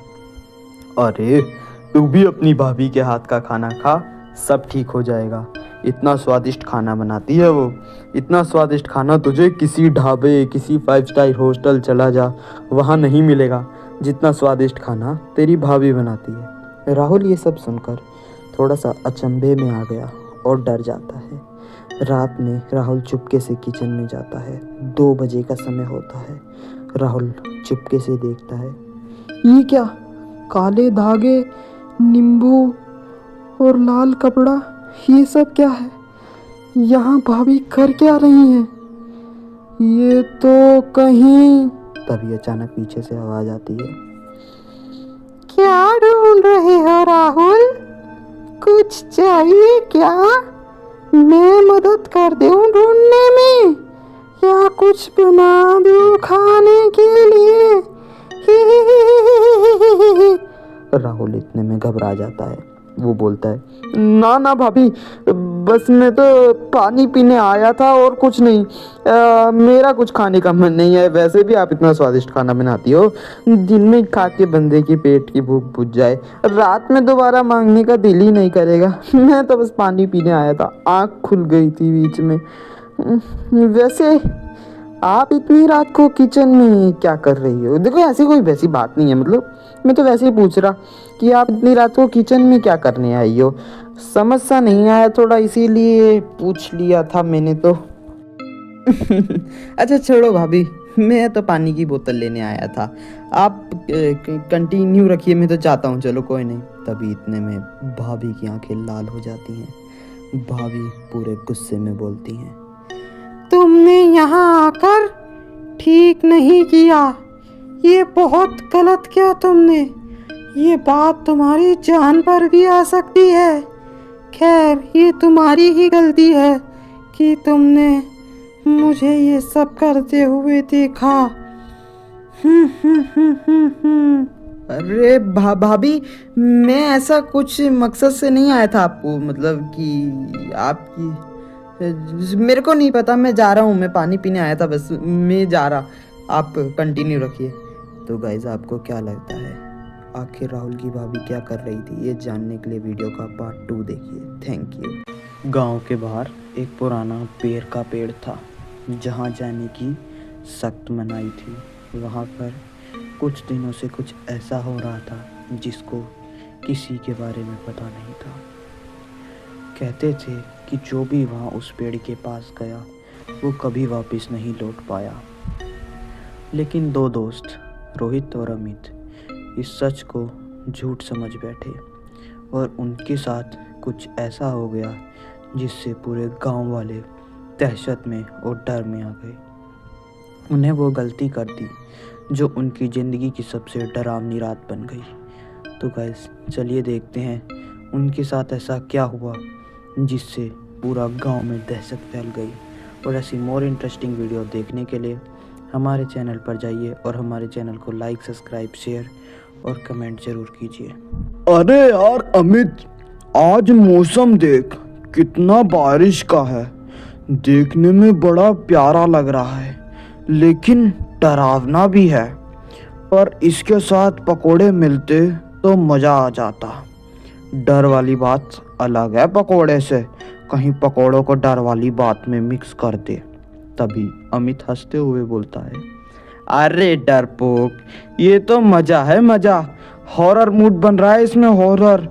अरे तू भी अपनी भाभी के हाथ का खाना खा, सब ठीक हो जाएगा। इतना स्वादिष्ट खाना बनाती है वो। इतना स्वादिष्ट खाना तुझे किसी ढाबे, किसी 5 स्टार हॉस्टल चला जा, वहाँ नहीं मिलेगा जितना स्वादिष्ट खाना तेरी भाभी बनाती है। राहुल ये सब सुनकर थोड़ा सा अचंभे में आ गया और डर जाता है। रात में राहुल चुपके से किचन में जाता है। 2 बजे का समय होता है। राहुल चुपके से देखता है, ये क्या, काले धागे, नींबू और लाल कपड़ा, ये सब क्या है? यहाँ भाभी कर क्या रही हैं? ये तो कहीं... तभी अचानक पीछे से आवाज आती है, क्या ढूंढ रहे हो राहुल? कुछ चाहिए क्या? मैं मदद कर दूं ढूंढने में, या कुछ बना दूं खाने के लिए? राहुल इतने में घबरा जाता है। वो बोलता है, ना ना भाभी, बस मैं तो पानी पीने आया था और कुछ नहीं। मेरा कुछ खाने का मन नहीं है। वैसे भी आप इतना स्वादिष्ट खाना बनाती हो, दिन में खा के बंदे की पेट की भूख बुझ जाए, रात में दोबारा मांगने का दिल ही नहीं करेगा। मैं तो बस पानी पीने आया था, आँख खुल गई थी बीच में। वैसे आप इतनी रात को किचन में क्या कर रही हो? देखो ऐसी कोई वैसी बात नहीं है, मतलब मैं तो वैसे ही पूछ रहा कि आप इतनी रात को किचन में क्या करने आई हो। समझ सा नहीं आया थोड़ा, इसीलिए पूछ लिया था मैंने तो। अच्छा छोड़ो भाभी, मैं तो पानी की बोतल लेने आया था। आप कंटिन्यू रखिए, मैं तो चाहता हूँ। चलो कोई नहीं। तभी इतने में भाभी की आंखें लाल हो जाती हैं। भाभी पूरे गुस्से में बोलती हैं, तुमने यहाँ आकर ठीक नहीं किया, ये बहुत गलत किया तुमने। ये बात तुम्हारी जान पर भी आ सकती है। खैर, ये तुम्हारी ही गलती है कि तुमने मुझे ये सब करते हुए देखा। अरे भाभी, मैं ऐसा कुछ मकसद से नहीं आया था आपको, मतलब कि आपकी, मेरे को नहीं पता। मैं जा रहा हूँ, मैं पानी पीने आया था बस, मैं जा रहा। आप कंटिन्यू रखिए। तो गाइस, आपको क्या लगता है आखिर राहुल की भाभी क्या कर रही थी? ये जानने के लिए वीडियो का पार्ट 2 देखिए। Thank you. गांव के बाहर एक पुराना बेर का पेड़ था जहां जाने की सख्त मनाही थी। वहां पर कुछ दिनों से कुछ ऐसा हो रहा था जिसको किसी के बारे में पता नहीं था। कहते थे कि जो भी वहां उस पेड़ के पास गया वो कभी वापस नहीं लौट पाया। लेकिन 2 दोस्त, रोहित और अमित, इस सच को झूठ समझ बैठे और उनके साथ कुछ ऐसा हो गया जिससे पूरे गांव वाले दहशत में और डर में आ गए। उन्हें वो गलती कर दी जो उनकी ज़िंदगी की सबसे डरावनी रात बन गई। तो गाइस, चलिए देखते हैं उनके साथ ऐसा क्या हुआ जिससे पूरा गांव में दहशत फैल गई। और ऐसी मोर इंटरेस्टिंग वीडियो देखने के लिए हमारे चैनल पर जाइए और हमारे चैनल को लाइक, सब्सक्राइब, शेयर और कमेंट ज़रूर कीजिए। अरे यार अमित, आज मौसम देख कितना बारिश का है। देखने में बड़ा प्यारा लग रहा है, लेकिन डरावना भी है। पर इसके साथ पकोड़े मिलते तो मज़ा आ जाता। डर वाली बात अलग है पकोड़े से, कहीं पकोड़ों को डर वाली बात में मिक्स कर दे। तभी अमित हंसते हुए बोलता है, अरे डरपोक, ये तो मज़ा है, मज़ा। हॉरर मूड बन रहा है इसमें, हॉरर।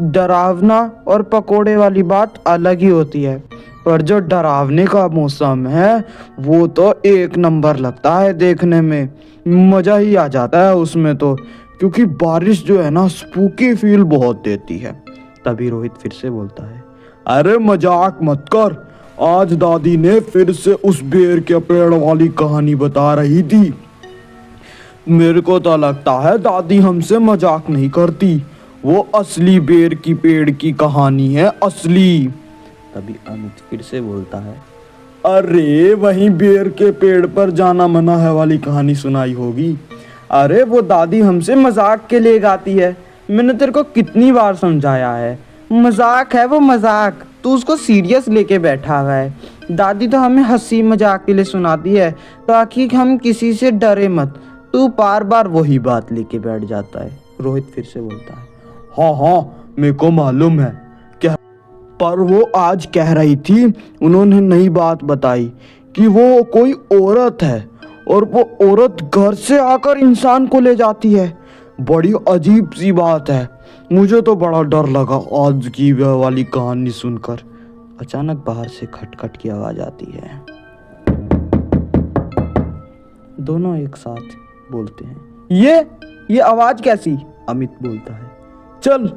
डरावना और पकोड़े वाली बात अलग ही होती है, पर जो डरावने का मौसम है वो तो एक नंबर लगता है देखने में। मज़ा ही आ जाता है उसमें तो, क्योंकि बारिश जो है ना, स्पूकी फील बहुत देती है। तभी रोहित फिर से बोलता है, अरे मजाक मत कर। आज दादी ने फिर से उस बेर के पेड़ वाली कहानी बता रही थी। मेरे को तो लगता है दादी हमसे मजाक नहीं करती, वो असली बेर की पेड़ की कहानी है, असली। तभी अमित फिर से बोलता है, अरे वहीं बेर के पेड़ पर जाना मना है वाली कहानी सुनाई होगी। अरे वो दादी हमसे मजाक के लिए गाती है, मैंने तेरे को कितनी बार समझाया है। मजाक है वो, मजाक। तू उसको सीरियस लेके बैठा हुआ है। दादी तो हमें हंसी मजाक के लिए सुनाती है ताकि हम किसी से डरे मत। तू बार बार वही बात लेके बैठ जाता है। रोहित फिर से बोलता है, हाँ हाँ, मेरे को मालूम है क्या, पर वो आज कह रही थी, उन्होंने नई बात बताई कि वो कोई औरत है और वो औरत घर से आकर इंसान को ले जाती है। बड़ी अजीब सी बात है। मुझे तो बड़ा डर लगा आज की वह वाली कहानी सुनकर। अचानक बाहर से खटखट की आवाज आती है। दोनों एक साथ बोलते हैं। ये आवाज कैसी? अमित बोलता है। चल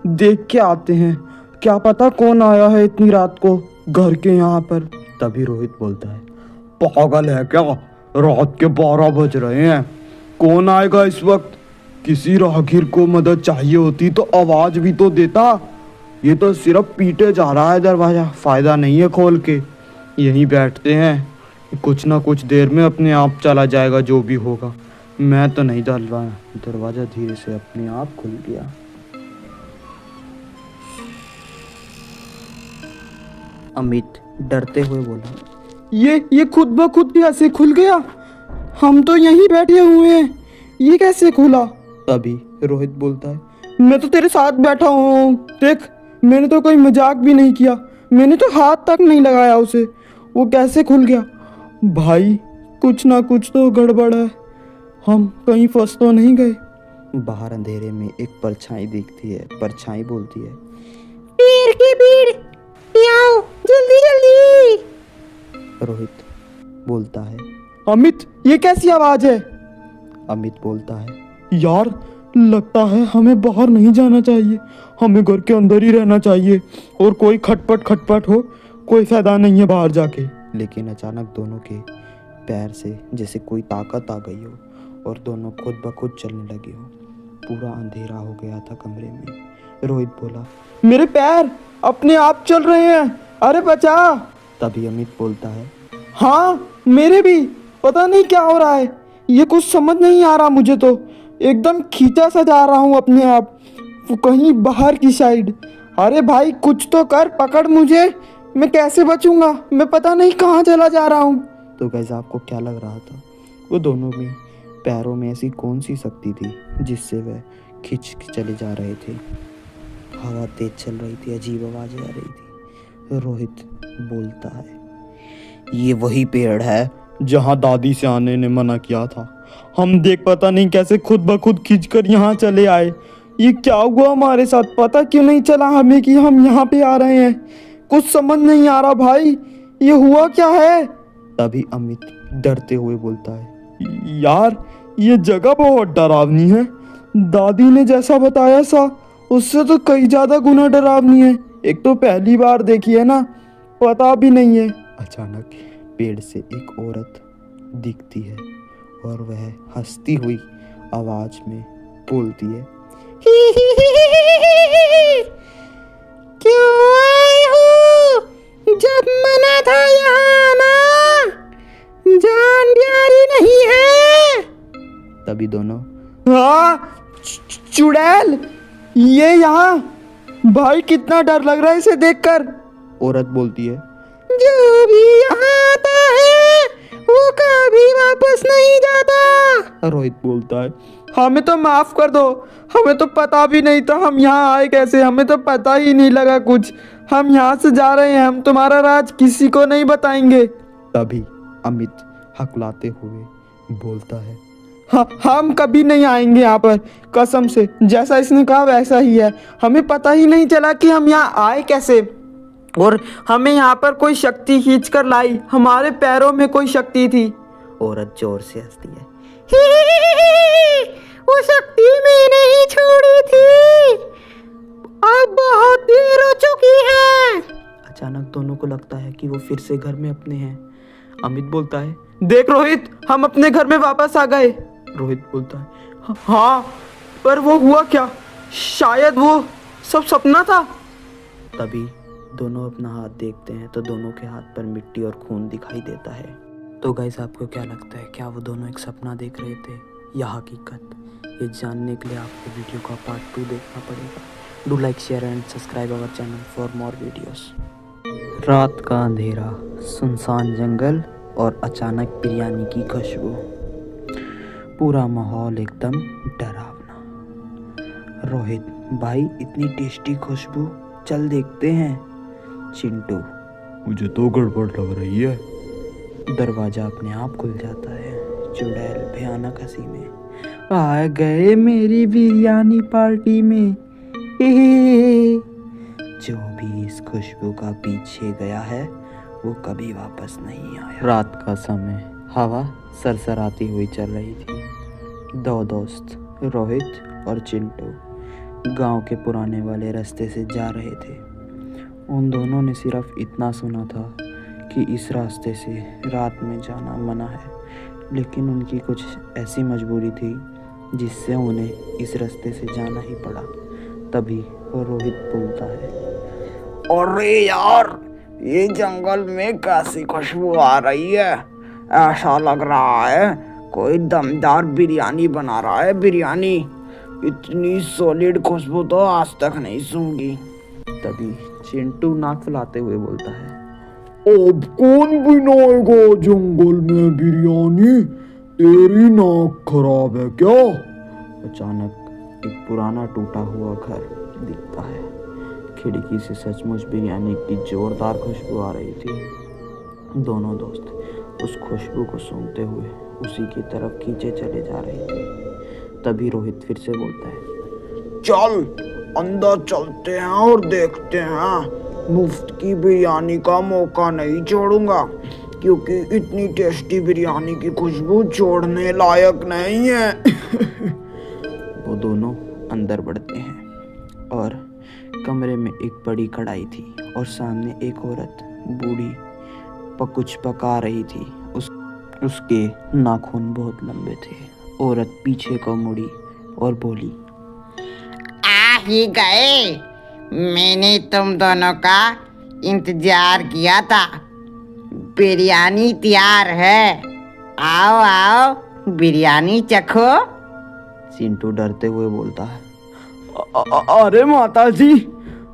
देख के आते हैं, क्या पता कौन आया है इतनी रात को घर के यहाँ पर। तभी रोहित बोलता है। पागल है क्या? रात के 12 बज रहे हैं, कौन आएगा इस वक्त? किसी राहगीर को मदद चाहिए होती तो आवाज भी तो देता। ये तो सिर्फ पीटे जा रहा है दरवाजा, फायदा नहीं है खोल के। यहीं बैठते हैं, कुछ ना कुछ देर में अपने आप चला जाएगा जो भी होगा। मैं तो नहीं डरवाना। दरवाजा धीरे से अपने आप खुल गया। अमित डरते हुए बोला। ये खुद ब खुद कैसे खुल गया? हम तो यहीं बैठे हुए हैं, ये कैसे खुला? तभी रोहित बोलता है। मैं तो तेरे साथ बैठा हूँ, देख मैंने तो कोई मजाक भी नहीं किया, मैंने तो हाथ तक नहीं लगाया उसे, वो कैसे खुल गया? भाई कुछ ना कुछ तो गड़बड़ है, हम कहीं फंस तो नहीं गए? बाहर अंधेरे में एक परछाई दिखती है। परछाई बोलती है। पेड़ की भीड़, आओ जल्दी जल्दी। रोहित बोलता है। अमित ये कैसी आवाज है? अमित बोलता है। यार लगता है हमें बाहर नहीं जाना चाहिए, हमें घर के अंदर ही रहना चाहिए, और कोई खटपट हो, कोई फायदा नहीं है बाहर जाके। लेकिन अचानक दोनों के पैर से जैसे कोई ताकत आ गई हो और दोनों खुद ब खुद चलने लगे हो। पूरा अंधेरा हो गया था कमरे में। रोहित बोला। मेरे पैर अपने आप चल रहे हैं, अरे बचा। तभी अमित बोलता है। हाँ मेरे भी, पता नहीं क्या हो रहा है, ये कुछ समझ नहीं आ रहा मुझे, तो एकदम खींचा सा जा रहा हूँ अपने आप, वो कहीं बाहर की साइड। अरे भाई कुछ तो कर, पकड़ मुझे, मैं कैसे बचूंगा, मैं पता नहीं कहाँ चला जा रहा हूँ। तो गाइस आपको क्या लग रहा था? वो दोनों में पैरों में ऐसी कौन सी शक्ति थी जिससे वह खिंच के चले जा रहे थे? हवा तेज चल रही थी, अजीब आवाजें आ रही थी। रोहित बोलता है। ये वही पेड़ है जहाँ दादी से आने ने मना किया था। हम देख पता नहीं कैसे खुद ब खुद खींचकर यहाँ चले आए। ये क्या हुआ हमारे साथ, पता क्यों नहीं चला हमें कि हम यहाँ पे आ रहे हैं? कुछ समझ नहीं आ रहा भाई, ये हुआ क्या है? तभी अमित डरते हुए बोलता है। यार ये जगह बहुत डरावनी है, दादी ने जैसा बताया सा उससे तो कई ज्यादा गुना डरावनी है। एक तो पहली बार देखी है ना, पता भी नहीं है। अचानक पेड़ से एक औरत दिखती है और वह हंसती हुई आवाज में बोलती है। क्यों आए हो? जब मना था यहाँ आना, जान प्यारी नहीं है। तभी दोनों। हाँ चुड़ैल, ये यहाँ, भाई कितना डर लग रहा है इसे देखकर। औरत बोलती है। जो भी यहाँ आता है वो कभी वापस नहीं जाता। रोहित बोलता है। हमें तो माफ कर दो, हमें तो पता भी नहीं था हम यहाँ आए कैसे, हमें तो पता ही नहीं लगा कुछ, हम यहाँ से जा रहे हैं, हम तुम्हारा राज किसी को नहीं बताएंगे। तभी अमित हकलाते हुए बोलता है। हाँ हम कभी नहीं आएंगे यहाँ पर, कसम से, जैसा इसने कहा वैसा ही है। हमें पता ही नहीं चला कि हम यहाँ आए कैसे, और हमें यहाँ पर कोई शक्ति खींच कर लाई, हमारे पैरों में कोई शक्ति थी। औरत जोर से हंसती है। वो शक्ति मैंने ही छोड़ी थी, अब बहुत देर हो चुकी है। अचानक दोनों को लगता है कि वो फिर से घर में अपने हैं। अमित बोलता है। देख रोहित, हम अपने घर में वापस आ गए। रोहित बोलता है। हाँ पर वो हुआ क्या, शायद वो सब सपना था। तभी दोनों अपना हाथ देखते हैं तो दोनों के हाथ पर मिट्टी और खून दिखाई देता है। तो गाइस आपको क्या लगता है, क्या वो दोनों एक सपना देख रहे थे या हकीकत? ये जानने के लिए आपको वीडियो का पार्ट 2 देखना पड़ेगा। Do like, share and subscribe our channel for more videos. रात का अंधेरा, सुनसान जंगल और अचानक बिरयानी की खुशबू, पूरा माहौल एकदम डरावना। रोहित भाई इतनी टेस्टी खुशबू, चल देखते हैं। चिंटू मुझे तो गड़बड़ लग रही है। दरवाजा अपने आप खुल जाता है। चुड़ैल भयानक हंसी में। आ गए मेरी बिरयानी पार्टी में। जो भी इस खुशबू का पीछे गया है वो कभी वापस नहीं आया। रात का समय, हवा सरसराती हुई चल रही थी। दो दोस्त रोहित और चिंटू गांव के पुराने वाले रास्ते से जा रहे थे। उन दोनों ने सिर्फ इतना सुना था कि इस रास्ते से रात में जाना मना है, लेकिन उनकी कुछ ऐसी मजबूरी थी जिससे उन्हें इस रास्ते से जाना ही पड़ा। तभी वो रोहित बोलता है, अरे यार, ये जंगल में कैसी खुशबू आ रही है। ऐसा लग रहा है कोई दमदार बिरयानी बना रहा है। बिरयानी, इतनी सॉलिड खुशबू तो आज तक नहीं सूंघी। तभी चिंटू नाक फुलाते हुए बोलता है, अब कौन बनाएगा जंगल में बिरयानी? तेरी नाक खराब है क्या? अचानक एक पुराना टूटा हुआ घर दिखता है। खिड़की से सचमुच बिरयानी की जोरदार खुशबू आ रही थी। दोनों दोस्त उस खुशबू को सूंघते हुए उसी की तरफ खींचे चले जा रहे थे। तभी रोहित फिर से बोलता है, चल अंदर चलते हैं और देखते हैं। मुफ्त की बिरयानी का मौका नहीं छोड़ूंगा, क्योंकि इतनी टेस्टी बिरयानी की खुशबू छोड़ने लायक नहीं है। वो दोनों अंदर बढ़ते हैं और कमरे में एक बड़ी कढ़ाई थी और सामने एक औरत बूढ़ी कुछ पका रही थी। उसके नाखून बहुत लंबे थे। औरत पीछे को मुड़ी और बोली, आ ही गए। मैंने तुम दोनों का इंतजार किया था। बिरयानी तैयार है। आओ आओ, बिरयानी चखो। चिंटू डरते हुए बोलता है, अरे माता जी,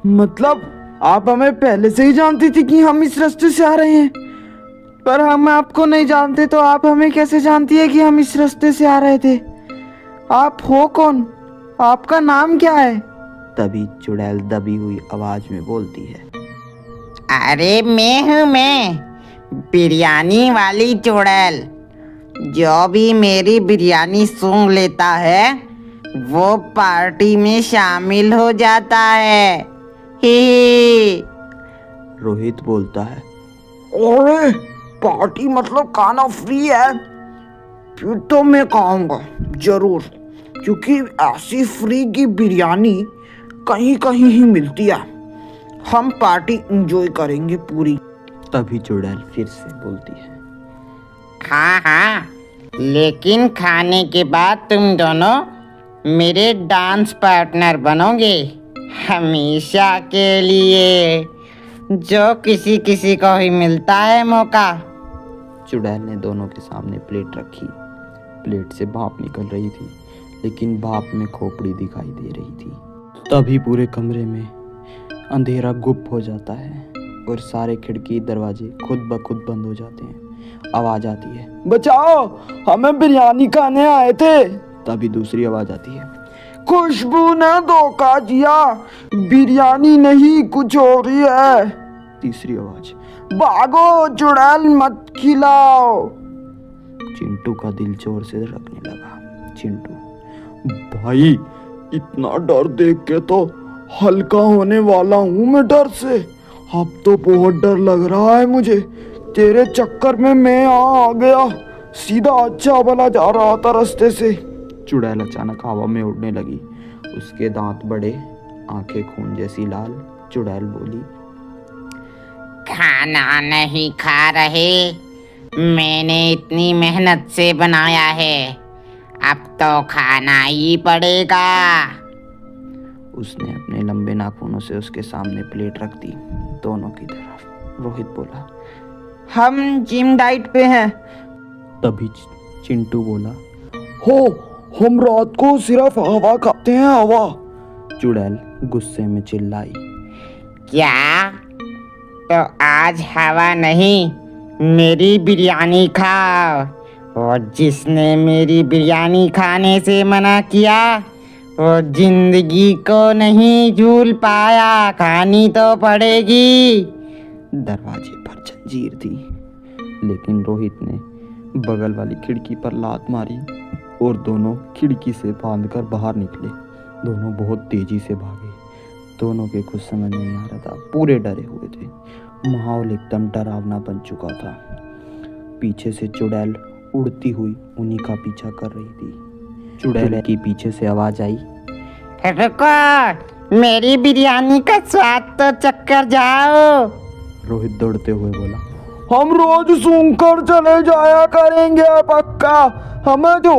मतलब आप हमें पहले से ही जानती थी कि हम इस रास्ते से आ रहे हैं? पर हम आपको नहीं जानते तो आप हमें कैसे जानती है कि हम इस रास्ते से आ रहे थे? आप हो कौन? आपका नाम क्या है? तभी चुड़ैल दबी हुई आवाज में बोलती है, अरे मैं हूँ, मैं बिरयानी वाली चुड़ैल। जो भी मेरी बिरयानी सूंघ लेता है वो पार्टी में शामिल हो जाता है। ही। रोहित बोलता है, अरे पार्टी मतलब खाना फ्री है? फिर तो मैं खाऊंगा जरूर, क्योंकि ऐसी फ्री की बिरयानी कहीं कहीं ही मिलती है। हम पार्टी एंजॉय करेंगे पूरी। तभी चुड़ैल फिर से बोलती है, हाँ हाँ, लेकिन खाने के बाद तुम दोनों मेरे डांस पार्टनर बनोगे हमेशा के लिए, जो किसी किसी को ही मिलता है मौका। चुड़ैल ने दोनों के सामने प्लेट रखी। प्लेट से भाप निकल रही थी, लेकिन भाप में खोपड़ी दिखाई दे रही थी। तभी पूरे कमरे में अंधेरा गुप्त हो जाता है और सारे खिड़की दरवाजे खुद ब खुद बंद हो जाते हैं। आवाज आती है, बचाओ, हमें बिरयानी खाने आए थे। तभी दूसरी आवाज आती है, खुशबू ने धोखा दिया, बिरयानी नहीं कुछ और ही है। तीसरी आवाज, भागो, चुड़ैल मत खिलाओ। चिंटू का दिल जोर से धड़कने लगा। चिंटू, भाई, इतना डर देख के तो हल्का होने वाला हूँ मैं डर से। अब तो बहुत डर लग रहा है मुझे। तेरे चक्कर में मैं आ गया। सीधा अच्छा भला जा रहा था रास्ते से। चुड़ैल अचानक हवा में उड़ने लगी। उसके दांत बड़े, आंखें खून जैसी लाल। चुड़ैल बोली, खाना नहीं खा रहे? मैंने इतनी मेहनत से बनाया है, अब तो खाना ही पड़ेगा। उसने अपने लंबे नाखूनों से उसके सामने प्लेट रख दी, दोनों की तरफ। रोहित बोला, हम जिम डाइट पे हैं। तभी चिंटू बोला, हो, हम रात को सिर्फ हवा खाते हैं, हवा। चुड़ैल गुस्से में चिल्लाई, क्या? तो आज हवा नहीं, मेरी बिरयानी खाओ। और जिसने मेरी बिरयानी खाने से मना किया वो जिंदगी को नहीं झूल पाया, खानी तो पड़ेगी। दरवाजे पर जंजीर थी, लेकिन रोहित ने बगल वाली खिड़की पर लात मारी और दोनों खिड़की से बांधकर बाहर निकले। दोनों बहुत तेजी से भागे। दोनों के कुछ समझ नहीं आ रहा था। पूरे डरे हुए थे। माहौल एकदम डरावना बन चुका था। पीछे से चुड़ैल उड़ती हुई उन्हीं का पीछा कर रही थी। चुड़ैल की पीछे से आवाज आई, रुको, मेरी बिरयानी का स्वाद तो चक्कर जाओ। रोहित दौड़ते हुए बोला, हम रोज सूंघकर चले जाया करेंगे पक्का, हमें जो